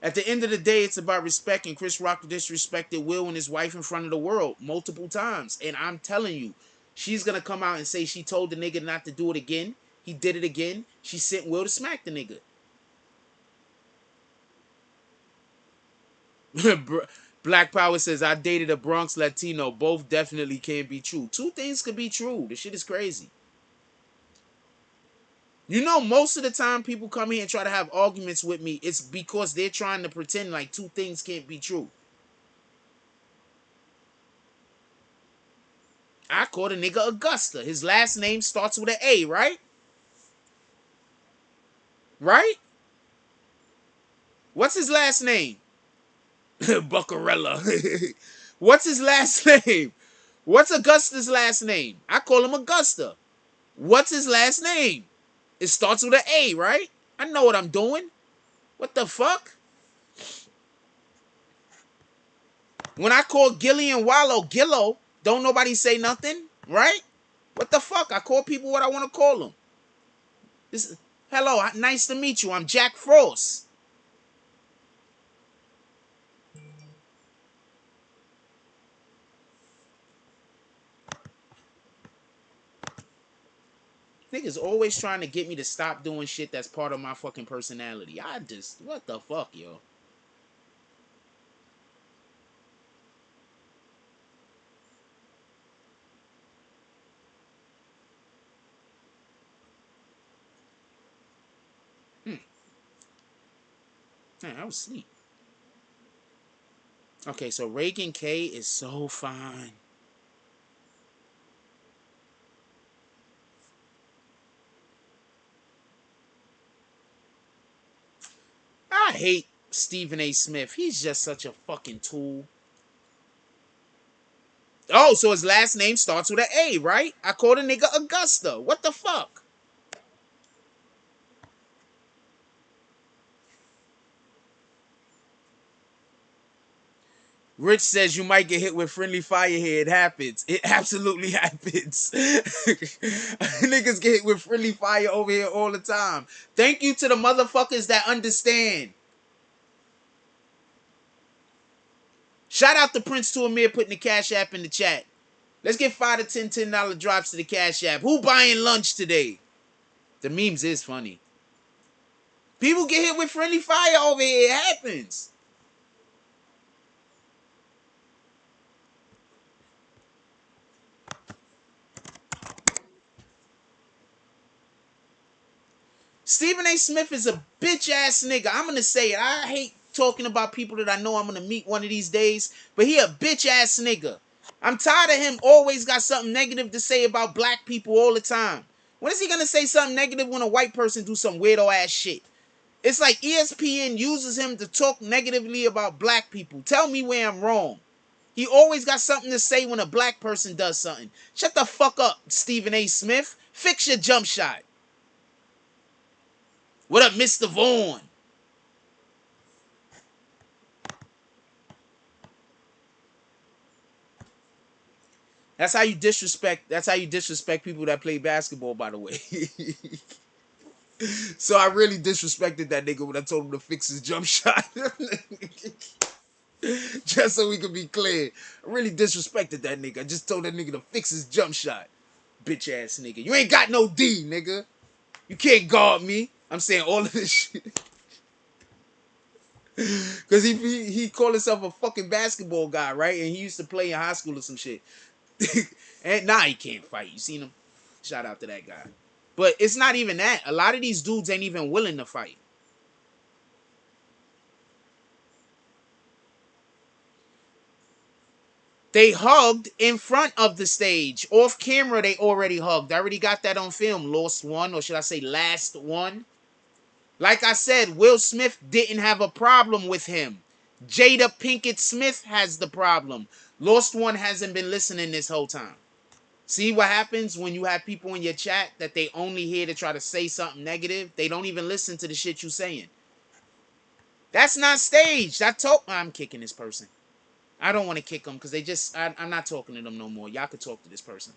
At the end of the day, it's about respect, and Chris Rock disrespected Will and his wife in front of the world multiple times. And I'm telling you, she's going to come out and say she told the nigga not to do it again. He did it again. She sent Will to smack the nigga. Black Power says, I dated a Bronx Latino. Both definitely can be true. Two things could be true. This shit is crazy. You know, most of the time people come here and try to have arguments with me, it's because they're trying to pretend like two things can't be true. I called a nigga Augusta. His last name starts with an A, right? Right? What's his last name? Buccarella. What's his last name? What's Augusta's last name? I call him Augusta. What's his last name? It starts with an A, right? I know what I'm doing. What the fuck? When I call Gillian Wallow Gillo, don't nobody say nothing, right? What the fuck? I call people what I want to call them. Hello, nice to meet you. I'm Jack Frost. Niggas always trying to get me to stop doing shit that's part of my fucking personality. What the fuck, yo? Man, I was asleep. Okay, so Reagan K is so fine. I hate Stephen A. Smith. He's just such a fucking tool. Oh, so his last name starts with an A, right? I called a nigga Augusta. What the fuck? Rich says you might get hit with friendly fire here. It happens. It absolutely happens. Niggas get hit with friendly fire over here all the time. Thank you to the motherfuckers that understand. Shout out to Prince to Amir putting the Cash App in the chat. Let's get 5 to 10 $10 drops to the Cash App. Who buying lunch today? The memes is funny. People get hit with friendly fire over here. It happens. Stephen A. Smith is a bitch ass nigga. I'm gonna say it. I hate talking about people that I know I'm gonna meet one of these days, but he a bitch ass nigga. I'm tired of him always got something negative to say about black people all the time. When is he gonna say something negative when a white person do some weirdo ass shit? It's like ESPN uses him to talk negatively about black people. Tell me where I'm wrong. He always got something to say when a black person does something. Shut the fuck up, Stephen A. Smith. Fix your jump shot. What up, Mr. Vaughn? That's how you disrespect. That's how you disrespect people that play basketball, by the way. So I really disrespected that nigga when I told him to fix his jump shot. Just so we could be clear. I really disrespected that nigga. I just told that nigga to fix his jump shot. Bitch ass nigga. You ain't got no D, nigga. You can't guard me. I'm saying all of this shit. Cause he called himself a fucking basketball guy, right? And he used to play in high school or some shit. And nah, he can't fight. You seen him? Shout out to that guy. But it's not even that. A lot of these dudes ain't even willing to fight. They hugged in front of the stage. Off camera, they already hugged. I already got that on film. Lost one, or should I say last one? Like I said, Will Smith didn't have a problem with him. Jada Pinkett Smith has the problem. Lost one hasn't been listening this whole time. See what happens when you have people in your chat that they only here to try to say something negative? They don't even listen to the shit you saying. That's not staged. I'm kicking this person. I don't want to kick them because I'm not talking to them no more. Y'all could talk to this person.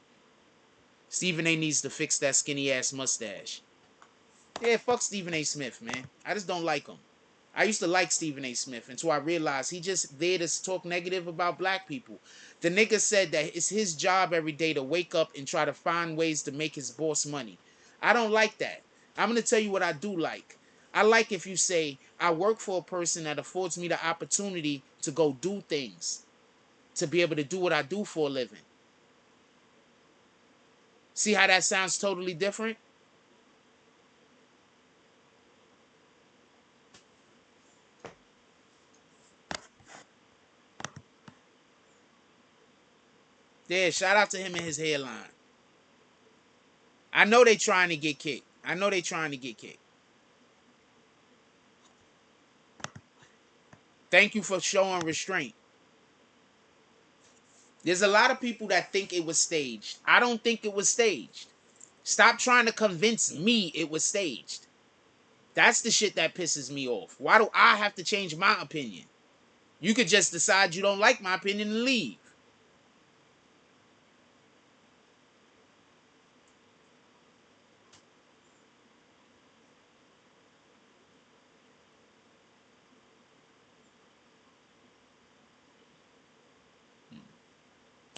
Stephen A needs to fix that skinny ass mustache. Yeah, fuck Stephen A. Smith, man. I just don't like him. I used to like Stephen A. Smith until I realized he just there to talk negative about black people. The nigga said that it's his job every day to wake up and try to find ways to make his boss money. I don't like that. I'm going to tell you what I do like. I like if you say, I work for a person that affords me the opportunity to go do things, to be able to do what I do for a living. See how that sounds totally different? Yeah, shout out to him and his hairline. I know they trying to get kicked. Thank you for showing restraint. There's a lot of people that think it was staged. I don't think it was staged. Stop trying to convince me it was staged. That's the shit that pisses me off. Why do I have to change my opinion? You could just decide you don't like my opinion and leave.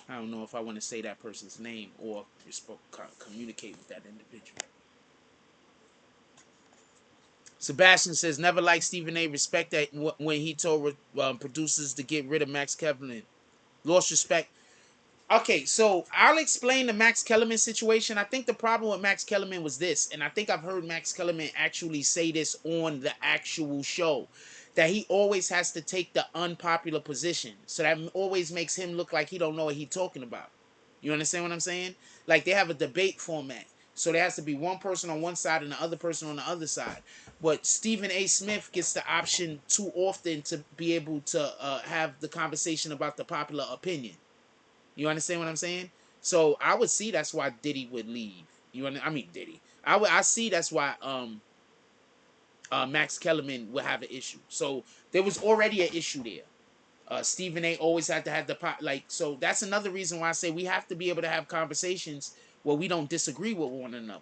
I don't know if I want to say that person's name or communicate with that individual. Sebastian says, never liked Stephen A. Respect that when he told producers to get rid of Max Kellerman. Lost respect. Okay, so I'll explain the Max Kellerman situation. I think the problem with Max Kellerman was this, and I think I've heard Max Kellerman actually say this on the actual show, that he always has to take the unpopular position. So that always makes him look like he don't know what he's talking about. You understand what I'm saying? Like they have a debate format. So there has to be one person on one side and the other person on the other side. But Stephen A. Smith gets the option too often to be able to have the conversation about the popular opinion. You understand what I'm saying? So I would see that's why Diddy would leave. Diddy. I see that's why Max Kellerman would have an issue. So there was already an issue there. Stephen A. always had to have so that's another reason why I say we have to be able to have conversations where we don't disagree with one another.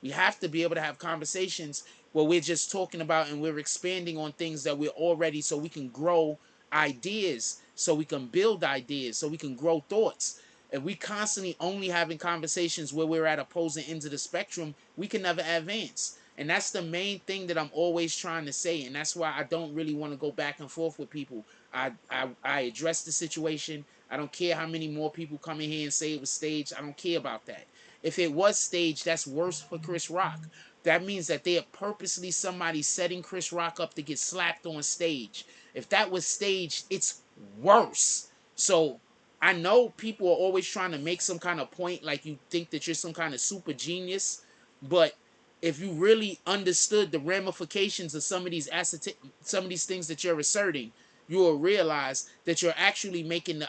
We have to be able to have conversations where we're just talking about and we're expanding on things that we're already, so we can grow ideas, so we can build ideas, so we can grow thoughts. If we constantly only having conversations where we're at opposing ends of the spectrum, we can never advance. And that's the main thing that I'm always trying to say. And that's why I don't really want to go back and forth with people. I address the situation. I don't care how many more people come in here and say it was staged. I don't care about that. If it was staged, that's worse for Chris Rock. That means that they are purposely somebody setting Chris Rock up to get slapped on stage. If that was staged, it's worse. So I know people are always trying to make some kind of point, like you think that you're some kind of super genius. But if you really understood the ramifications of some of these things that you're asserting, you will realize that you're actually making the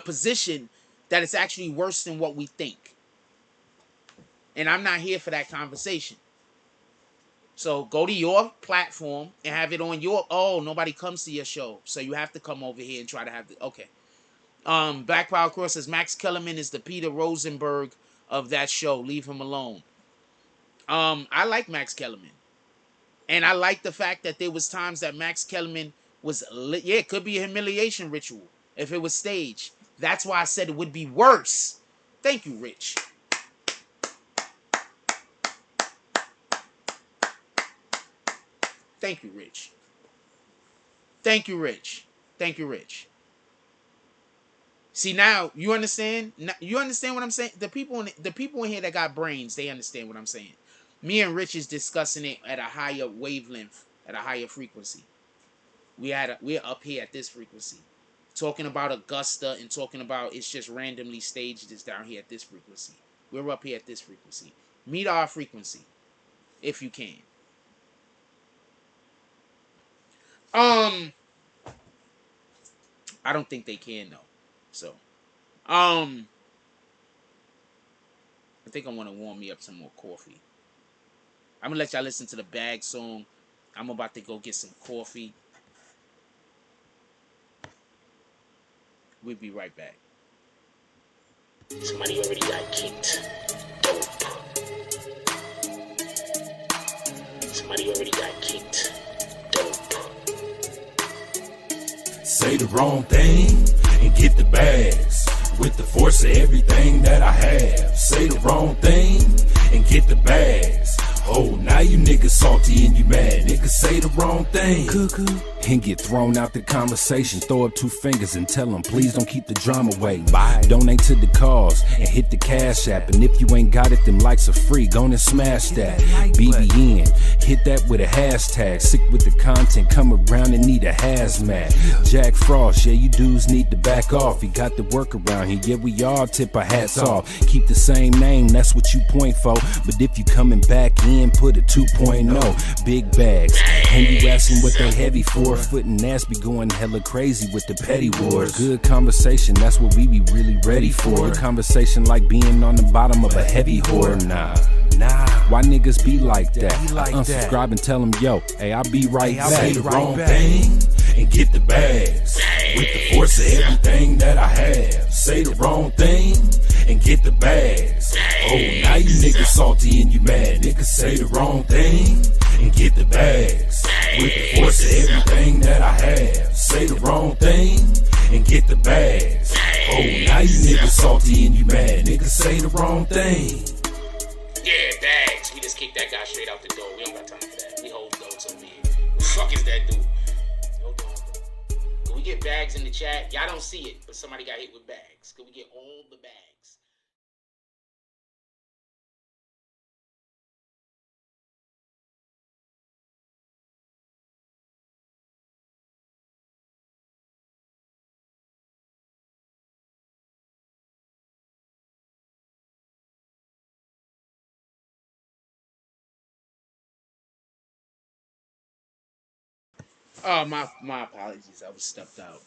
position that it's actually worse than what we think. And I'm not here for that conversation. So go to your platform and have it on your, nobody comes to your show, so you have to come over here and try to have okay. Black Power Cross says Max Kellerman is the Peter Rosenberg of that show. Leave him alone. I like Max Kellerman. And I like the fact that there was times that Max Kellerman was, it could be a humiliation ritual if it was staged. That's why I said it would be worse. Thank you, Rich. Thank you, Rich. Thank you, Rich. Thank you, Rich. See, now you understand. You understand what I'm saying. The people in here that got brains, they understand what I'm saying. Me and Rich is discussing it at a higher wavelength, at a higher frequency. We're up here at this frequency, talking about Augusta and talking about it's just randomly staged. It's down here at this frequency. We're up here at this frequency. Meet our frequency, if you can. I don't think they can though. So, I think I want to warm me up some more coffee. I'm gonna let y'all listen to the Bag song. I'm about to go get some coffee. We'll be right back.
Somebody already got kicked. Dope. Somebody already got kicked. Dope.
Say the wrong thing and get the bags. With the force of everything that I have. Say the wrong thing and get the bags. Oh, now you niggas salty and you mad. Niggas say the wrong thing. Cuckoo. And get thrown out the conversation. Throw up 2 fingers and tell them, please don't keep the drama away. Bye. Donate to the cause and hit the cash app. And if you ain't got it, them likes are free. Go and smash that. BBN. Hit that with a hashtag. Sick with the content. Come around and need a hazmat. Jack Frost. Yeah, you dudes need to back off. He got the work around here. Yeah, we all tip our hats off. Keep the same name. That's what you point for. But if you coming back in, put a 2.0. Big bags. And you asking what they heavy for. Foot and ass be going hella crazy with the petty wars. Good conversation, that's what we be really ready for. Conversation like being on the bottom of a heavy whore. Nah. Why niggas be like that? Unsubscribe and tell them, yo, hey, I'll be right back. Say the wrong thing and get the bags. With the force of everything that I have. Say the wrong thing and get the bags. Oh, now you niggas salty and you mad. Niggas say the wrong thing and get the bags. With the force of everything that I have. Say the wrong thing and get the bags. Oh, now you niggas salty and you mad. Niggas say the wrong thing.
Yeah, bags. We just kicked that guy straight out the door. We don't got time for that. We hold those on me. Who the fuck is that dude? Hold on. Can we get bags in the chat? Y'all don't see it, but somebody got hit with bags. Can we get all the bags? Oh, my apologies. I was stepped out.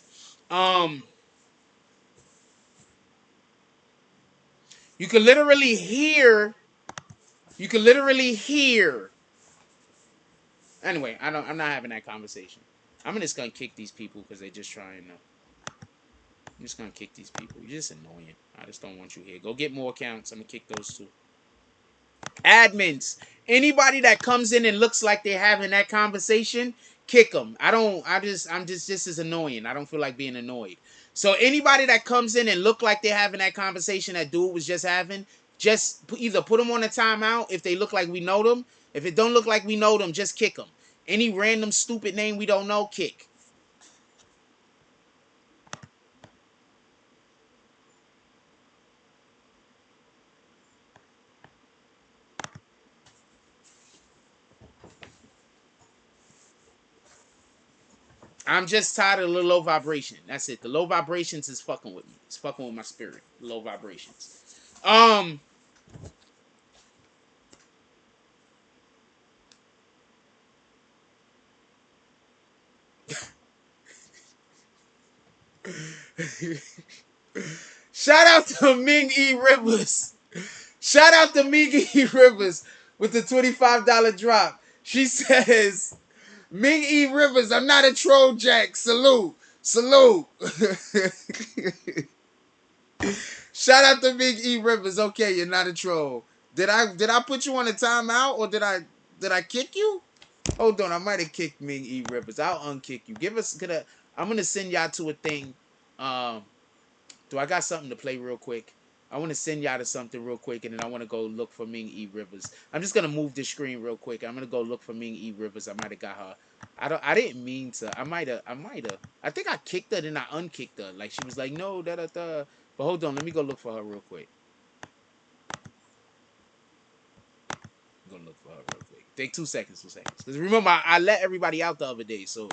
You can literally hear. You can literally hear. Anyway, I'm not having that conversation. I'm just gonna kick these people because they're just trying to. I'm just gonna kick these people. You're just annoying. I just don't want you here. Go get more accounts. I'm gonna kick those too. Admins, anybody that comes in and looks like they're having that conversation, kick them. I'm just as annoying. I don't feel like being annoyed. So anybody that comes in and look like they're having that conversation that dude was just having, just either put them on a timeout if they look like we know them. If it don't look like we know them, just kick them. Any random stupid name we don't know, kick. I'm just tired of the low vibration. That's it. The low vibrations is fucking with me. It's fucking with my spirit. Low vibrations. Shout out to Ming E. Rivers. Shout out to Ming E. Rivers with the $25 drop. She says, Ming E. Rivers, I'm not a troll, Jack. Salute. Salute. Shout out to Ming E. Rivers. Okay, you're not a troll. Did I put you on a timeout or did I kick you? Hold on, I might have kicked Ming E. Rivers. I'll unkick you. I'm gonna send y'all to a thing. Do I got something to play real quick? I want to send y'all to something real quick, and then I want to go look for Ming E. Rivers. I'm just gonna move the screen real quick. I'm gonna go look for Ming E. Rivers. I might have got her. I didn't mean to. I might have. I think I kicked her, then I unkicked her. Like she was like, no, da da da. But hold on, let me go look for her real quick. I'm gonna look for her real quick. Take 2 seconds, 2 seconds. Because remember, I let everybody out the other day, so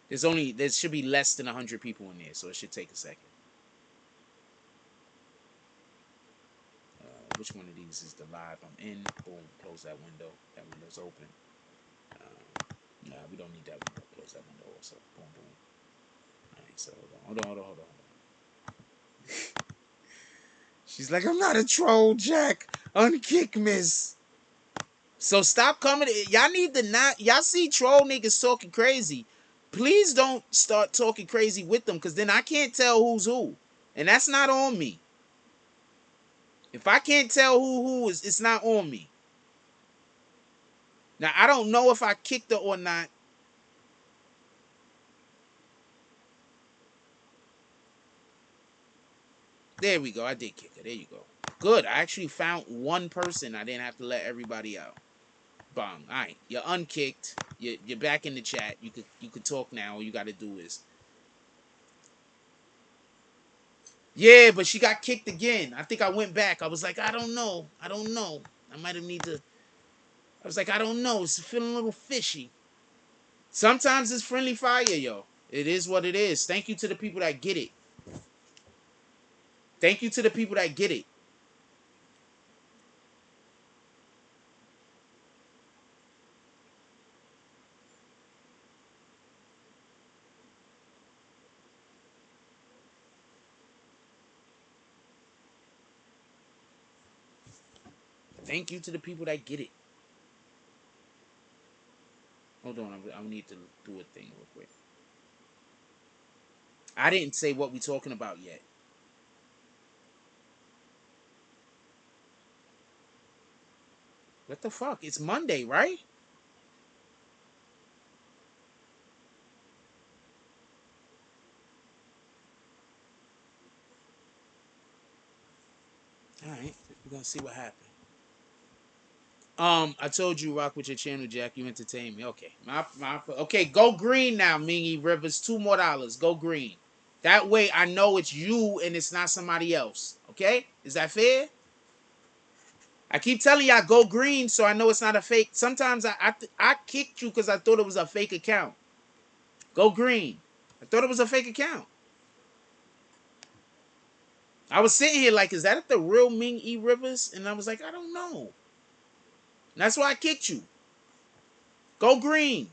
there should be less than 100 people in there, so it should take a second. Which one of these is the live I'm in? Boom, close that window. That window's open. Nah, we don't need that window. Close that window also. Boom, boom. Alright, so hold on. She's like, I'm not a troll, Jack. Unkick miss. So stop coming. Y'all need to not. Y'all see troll niggas talking crazy. Please don't start talking crazy with them, because then I can't tell who's who. And that's not on me. If I can't tell who is, it's not on me. Now, I don't know if I kicked her or not. There we go. I did kick her. There you go. Good. I actually found one person. I didn't have to let everybody out. Bong. All right, you're unkicked. You're back in the chat. You could talk now. All you got to do is. Yeah, but she got kicked again. I think I went back. I was like, I don't know. I don't know. I might have need to. I was like, I don't know. It's feeling a little fishy. Sometimes it's friendly fire, yo. It is what it is. Thank you to the people that get it. Thank you to the people that get it. Thank you to the people that get it. Hold on, I need to do a thing real quick. I didn't say what we talking about yet. What the fuck? It's Monday, right? All right, we're gonna see what happens. I told you rock with your channel, Jack. You entertain me. Okay, okay. Go green now, Mingy Rivers. $2 more. Go green. That way, I know it's you and it's not somebody else. Okay, is that fair? I keep telling y'all go green, so I know it's not a fake. Sometimes I kicked you because I thought it was a fake account. Go green. I thought it was a fake account. I was sitting here like, is that the real Ming E Rivers? And I was like, I don't know. And that's why I kicked you. Go green.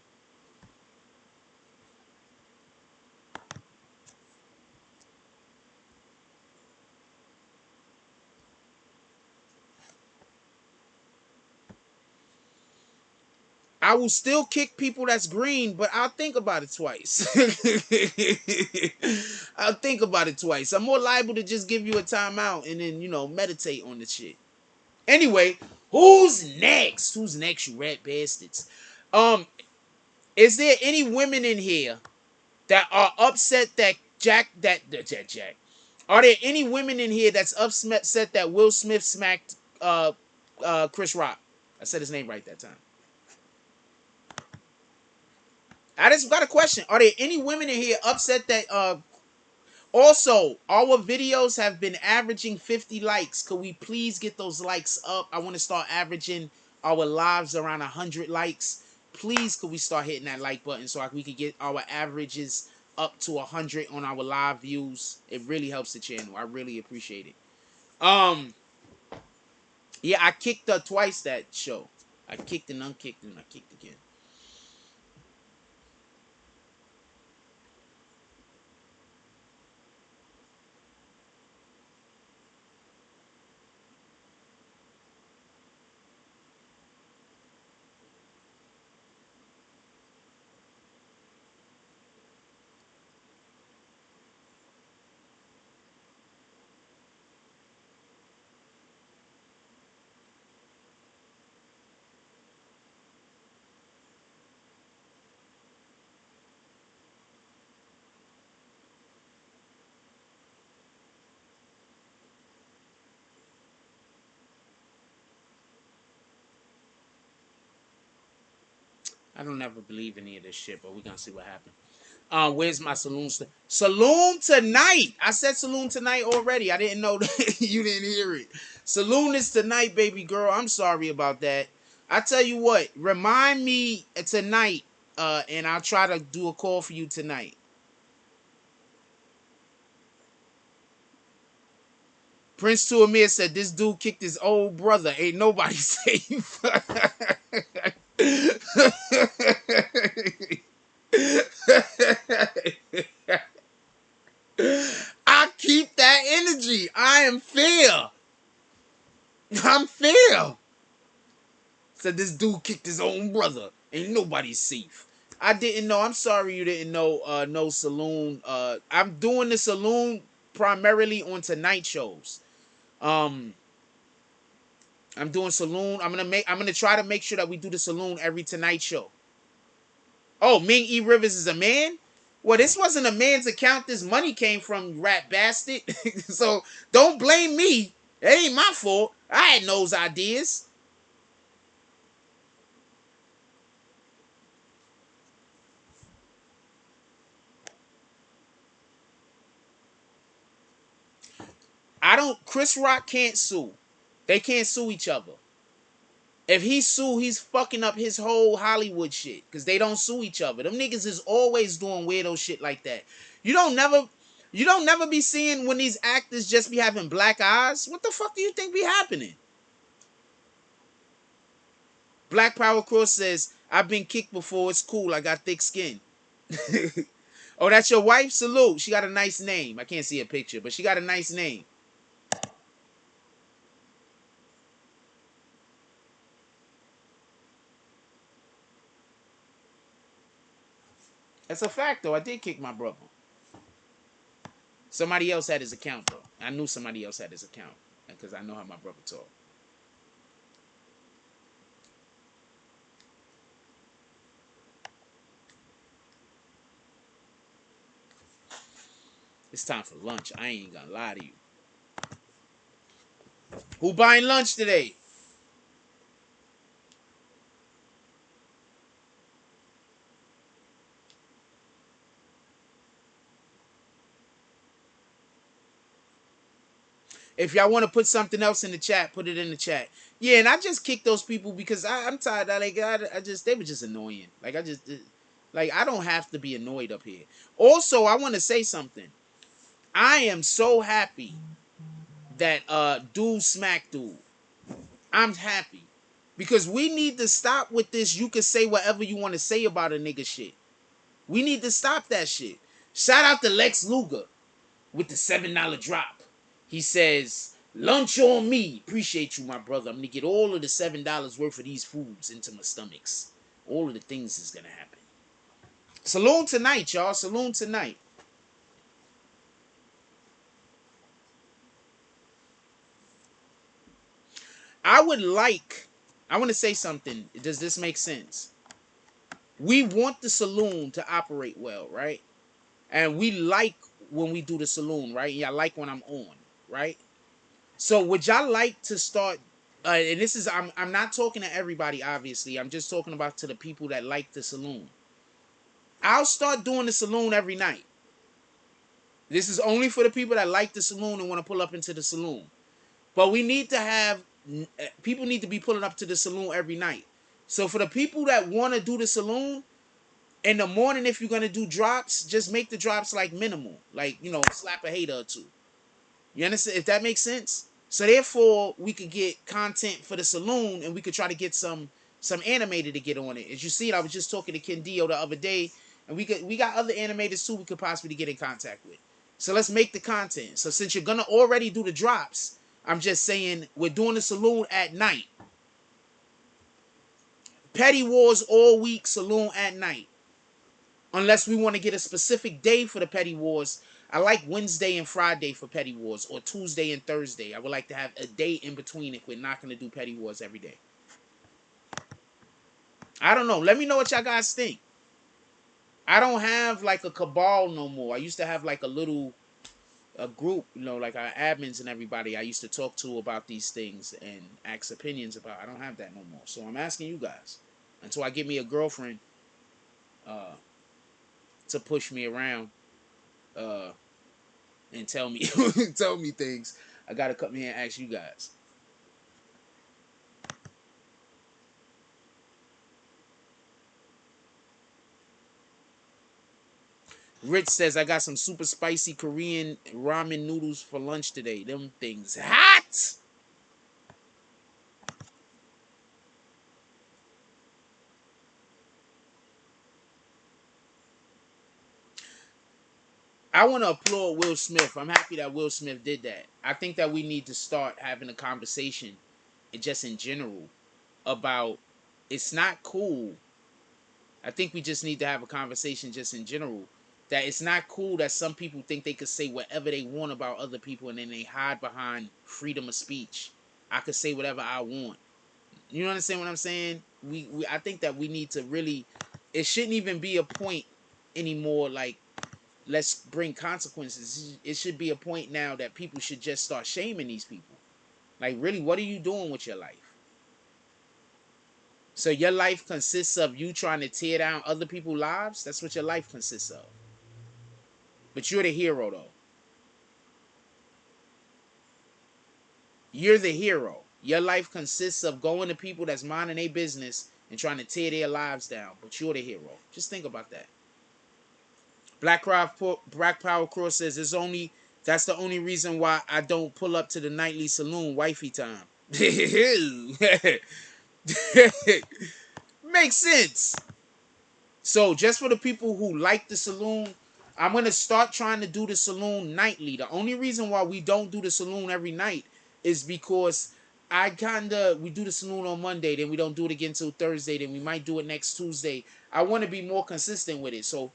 I will still kick people that's green, but I'll think about it twice. I'll think about it twice. I'm more liable to just give you a timeout and then, meditate on the shit. Anyway, who's next? Who's next, you rat bastards? Is there any women in here that are upset that Jack? Are there any women in here that's upset that Will Smith smacked Chris Rock? I said his name right that time. I just got a question. Are there any women in here upset that also our videos have been averaging 50 likes? Could we please get those likes up? I want to start averaging our lives around 100 likes. Please could we start hitting that like button so we could get our averages up to 100 on our live views. It really helps the channel. I really appreciate it. Yeah, I kicked twice that show. I kicked and unkicked and I kicked again. I don't ever believe any of this shit, but we're gonna see what happens. Where's my saloon? Saloon tonight. I said saloon tonight already. I didn't know that you didn't hear it. Saloon is tonight, baby girl. I'm sorry about that. I tell you what, remind me tonight, and I'll try to do a call for you tonight. Prince Tuamir said this dude kicked his old brother. Ain't nobody safe. I keep that energy. I am fair. I'm fair. Said this dude kicked his own brother. Ain't nobody safe. I didn't know. I'm sorry you didn't know. No saloon. I'm doing the saloon primarily on tonight shows. Um, I'm doing saloon. I'm gonna try to make sure that we do the saloon every tonight show. Oh, Ming E Rivers is a man? Well, this wasn't a man's account. This money came from, you rat bastard. So don't blame me. It ain't my fault. I had those ideas. Chris Rock can't sue. They can't sue each other. If he sue, he's fucking up his whole Hollywood shit. Cause they don't sue each other. Them niggas is always doing weirdo shit like that. You don't never be seeing when these actors just be having black eyes. What the fuck do you think be happening? Black Power Cross says, I've been kicked before. It's cool. I got thick skin. Oh, that's your wife? Salute. She got a nice name. I can't see a picture, but she got a nice name. That's a fact, though. I did kick my brother. Somebody else had his account, though. I knew somebody else had his account because I know how my brother talk. It's time for lunch. I ain't gonna lie to you. Who buying lunch today? If y'all want to put something else in the chat, put it in the chat. Yeah, and I just kicked those people because I'm tired. I just they were just annoying. Like I don't have to be annoyed up here. Also, I want to say something. I am so happy that dude smack dude. I'm happy because we need to stop with this. You can say whatever you want to say about a nigga shit. We need to stop that shit. Shout out to Lex Luger with the $7 drop. He says, lunch on me. Appreciate you, my brother. I'm going to get all of the $7 worth of these foods into my stomachs. All of the things is going to happen. Saloon tonight, y'all. Saloon tonight. I want to say something. Does this make sense? We want the saloon to operate well, right? And we like when we do the saloon, right? Yeah, I like when I'm on, right? So would y'all like to start? And this is I'm not talking to everybody, obviously. I'm just talking about to the people that like the saloon. I'll start doing the saloon every night. This is only for the people that like the saloon and want to pull up into the saloon. But we need to have people need to be pulling up to the saloon every night. So for the people that want to do the saloon in the morning, if you're gonna do drops, just make the drops like minimal, like slap a hater or two. You understand? If that makes sense. So therefore, we could get content for the saloon, and we could try to get some animator to get on it. As you see, I was just talking to Kendio the other day, and we got other animators too we could possibly get in contact with. So let's make the content. So since you're gonna already do the drops, I'm just saying we're doing the saloon at night. Petty Wars all week, saloon at night. Unless we want to get a specific day for the Petty Wars. I like Wednesday and Friday for Petty Wars, or Tuesday and Thursday. I would like to have a day in between if we're not going to do Petty Wars every day. I don't know. Let me know what y'all guys think. I don't have like a cabal no more. I used to have like a group, like our admins and everybody I used to talk to about these things and ask opinions about. I don't have that no more. So I'm asking you guys. Until I get me a girlfriend to push me around and tell me tell me things, I gotta come here and ask you guys. Rich says I got some super spicy Korean ramen noodles for lunch today. Them things hot. I want to applaud Will Smith. I'm happy that Will Smith did that. I think that we need to start having a conversation, just in general, about it's not cool. I think we just need to have a conversation just in general that it's not cool that some people think they could say whatever they want about other people and then they hide behind freedom of speech. I could say whatever I want. You understand what I'm saying? I think that we need to really, it shouldn't even be a point anymore like let's bring consequences. It should be a point now that people should just start shaming these people. Like, really, what are you doing with your life? So your life consists of you trying to tear down other people's lives? That's what your life consists of. But you're the hero, though. You're the hero. Your life consists of going to people that's minding their business and trying to tear their lives down, but you're the hero. Just think about that. Black Power Cross says that's the only reason why I don't pull up to the nightly saloon wifey time. Makes sense. So just for the people who like the saloon, I'm gonna start trying to do the saloon nightly. The only reason why we don't do the saloon every night is because we do the saloon on Monday, then we don't do it again till Thursday, then we might do it next Tuesday. I want to be more consistent with it, so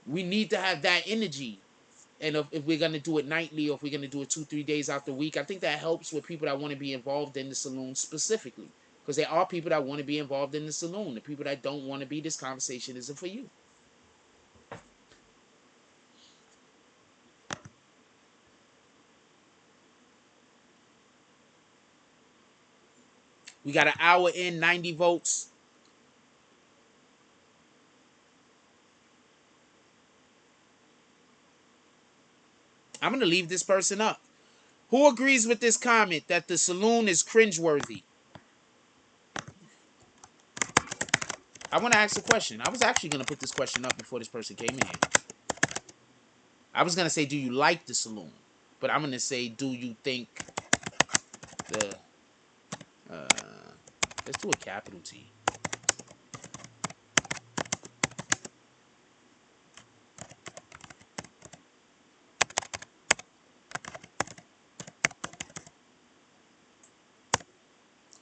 we need to have that energy. And if we're gonna do it nightly, or if we're gonna do it 2-3 days out the week, I think that helps with people that want to be involved in the saloon specifically. Because there are people that want to be involved in the saloon. The people that don't want to be, this conversation isn't for you. We got an hour in, 90 votes. I'm going to leave this person up. Who agrees with this comment that the saloon is cringeworthy? I want to ask a question. I was actually going to put this question up before this person came in here. I was going to say, do you like the saloon? But I'm going to say, do you think the... let's do a capital T.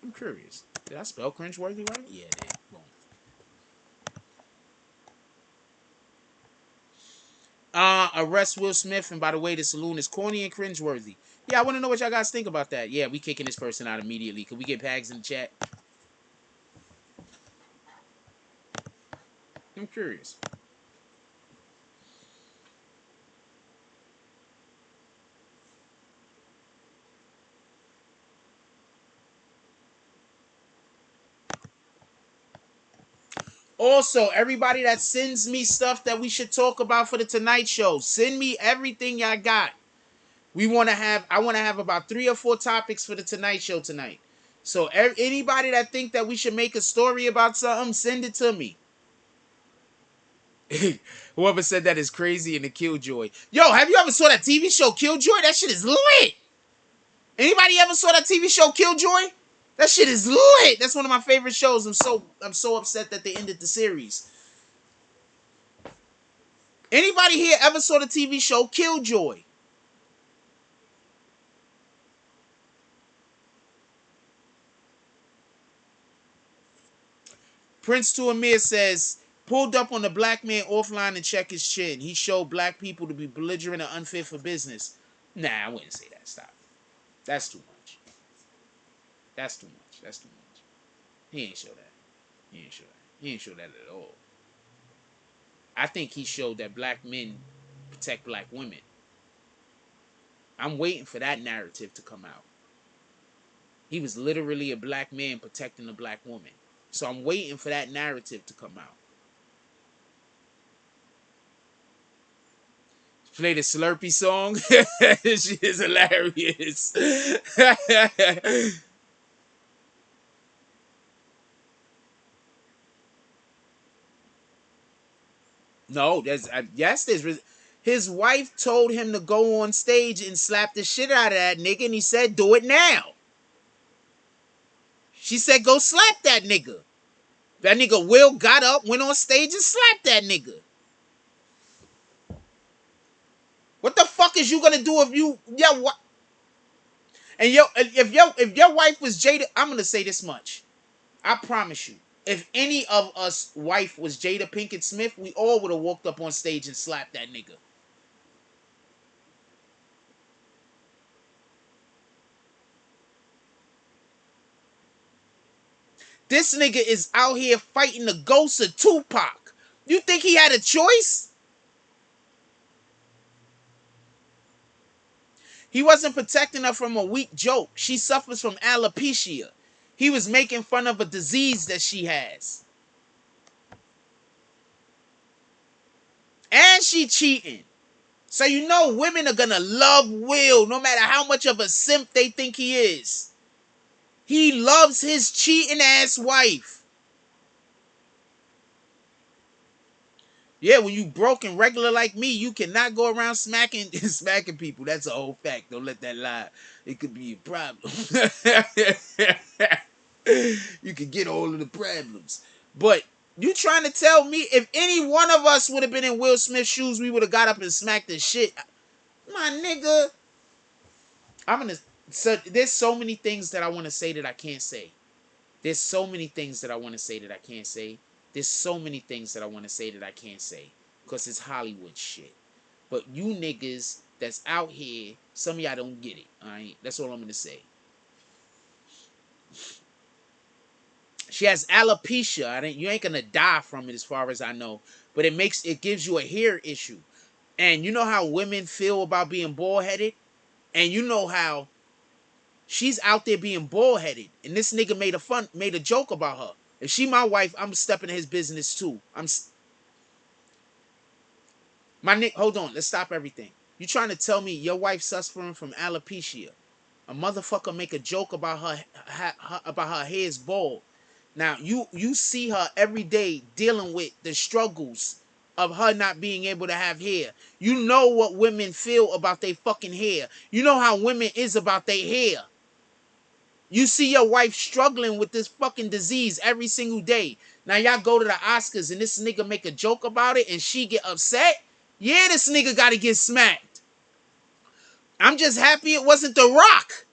I'm curious. Did I spell cringeworthy right? Yeah, it did. Boom. Arrest Will Smith, and by the way, the saloon is corny and cringeworthy. Yeah, I want to know what y'all guys think about that. Yeah, we kicking this person out immediately. Can we get Pags in the chat? I'm curious. Also, everybody that sends me stuff that we should talk about for the Tonight Show, send me everything y'all got. I want to have about 3 or 4 topics for the Tonight Show tonight. So anybody that think that we should make a story about something, send it to me. Whoever said that is crazy in the Killjoy. Yo, have you ever saw that TV show Killjoy? That shit is lit. Anybody ever saw that TV show Killjoy? That shit is lit. That's one of my favorite shows. I'm so upset that they ended the series. Anybody here ever saw the TV show Killjoy? Prince to Amir says, pulled up on the black man offline and check his chin. He showed black people to be belligerent and unfit for business. Nah, I wouldn't say that. Stop. That's too much. That's too much. That's too much. He ain't show that. He ain't show that. He ain't show that at all. I think he showed that black men protect black women. I'm waiting for that narrative to come out. He was literally a black man protecting a black woman. So I'm waiting for that narrative to come out. Play the Slurpee song. She is hilarious. No, there's his wife told him to go on stage and slap the shit out of that nigga, and he said, do it now. She said, go slap that nigga. That nigga Will got up, went on stage, and slapped that nigga. What the fuck is you gonna do if you, what? And if your wife was Jada, I'm gonna say this much. I promise you, if any of us wife was Jada Pinkett Smith, we all would have walked up on stage and slapped that nigga. This nigga is out here fighting the ghost of Tupac. You think he had a choice? He wasn't protecting her from a weak joke. She suffers from alopecia. He was making fun of a disease that she has. And she cheating. So you know women are gonna love Will no matter how much of a simp they think he is. He loves his cheating ass wife. Yeah, when you broke and regular like me, you cannot go around smacking smacking people. That's a whole fact. Don't let that lie. It could be a problem. You could get all of the problems. But you trying to tell me if any one of us would have been in Will Smith's shoes, we would have got up and smacked the shit? My nigga. I'm gonna. So there's so many things that I want to say that I can't say. There's so many things that I want to say that I can't say. There's so many things that I want to say that I can't say. Because it's Hollywood shit. But you niggas that's out here, some of y'all don't get it. Alright? That's all I'm gonna say. She has alopecia. You ain't gonna die from it as far as I know. But it gives you a hair issue. And you know how women feel about being bald headed? And you know how she's out there being bald headed, and this nigga made a joke about her. If she my wife, I'm stepping in his business too. My Nick. Hold on, let's stop everything. You trying to tell me your wife suffering from alopecia? A motherfucker make a joke about her hair's bald. Now you see her every day dealing with the struggles of her not being able to have hair. You know what women feel about their fucking hair. You know how women is about their hair. You see your wife struggling with this fucking disease every single day. Now y'all go to the Oscars and this nigga make a joke about it and she get upset? Yeah, this nigga gotta get smacked. I'm just happy it wasn't The Rock.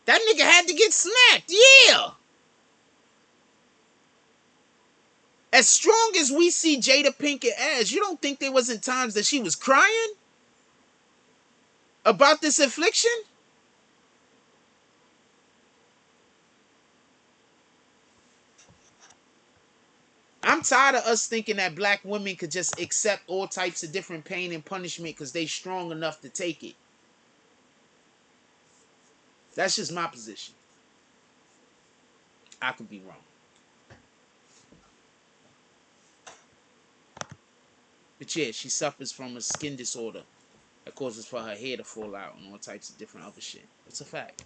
That nigga had to get smacked. Yeah. As strong as we see Jada Pinkett as, you don't think there wasn't times that she was crying about this affliction? I'm tired of us thinking that black women could just accept all types of different pain and punishment because they strong enough to take it. That's just my position. I could be wrong. But yeah, she suffers from a skin disorder that causes for her hair to fall out and all types of different other shit. It's a fact.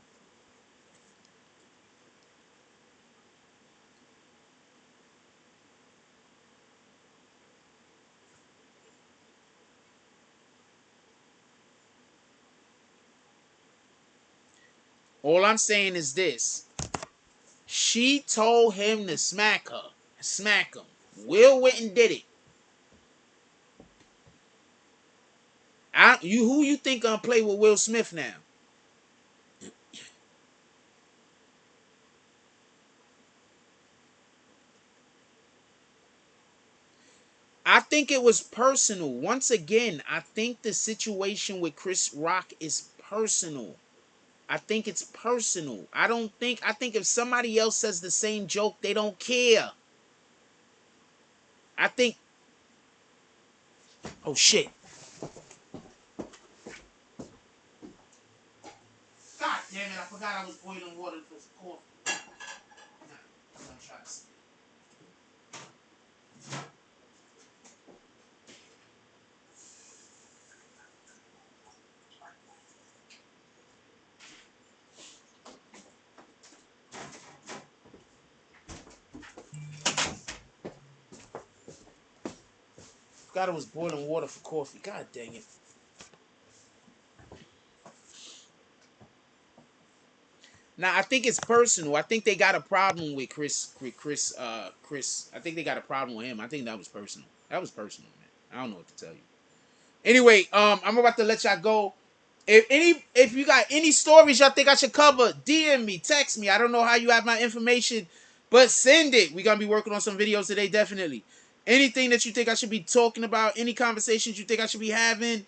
All I'm saying is this. She told him to smack her. Smack him. Will went and did it. Who you think gonna play with Will Smith now? I think it was personal. Once again, I think the situation with Chris Rock is personal. I think it's personal. I think if somebody else says the same joke, they don't care. I think, oh shit. God damn it, I forgot I was boiling water for coffee. Nah, I'm gonna try to see. Forgot I was boiling water for coffee. God dang it. Now I think it's personal. I think they got a problem with Chris. I think they got a problem with him. I think that was personal. That was personal, man. I don't know what to tell you. Anyway, I'm about to let y'all go. If you got any stories y'all think I should cover, DM me, text me. I don't know how you have my information, but send it. We're gonna be working on some videos today, definitely. Anything that you think I should be talking about, any conversations you think I should be having,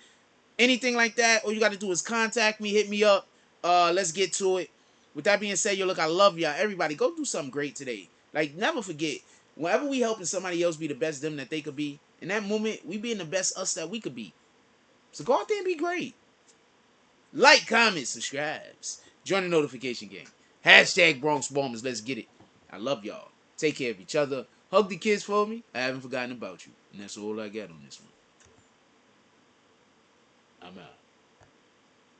anything like that, all you got to do is contact me, hit me up. Let's get to it. With that being said, yo, look, I love y'all. Everybody, go do something great today. Like, never forget, whenever we helping somebody else be the best them that they could be, in that moment, we being the best us that we could be. So go out there and be great. Like, comment, subscribes. Join the notification gang. Hashtag Bronx Bombers. Let's get it. I love y'all. Take care of each other. Hug the kids for me. I haven't forgotten about you. And that's all I got on this one. I'm out.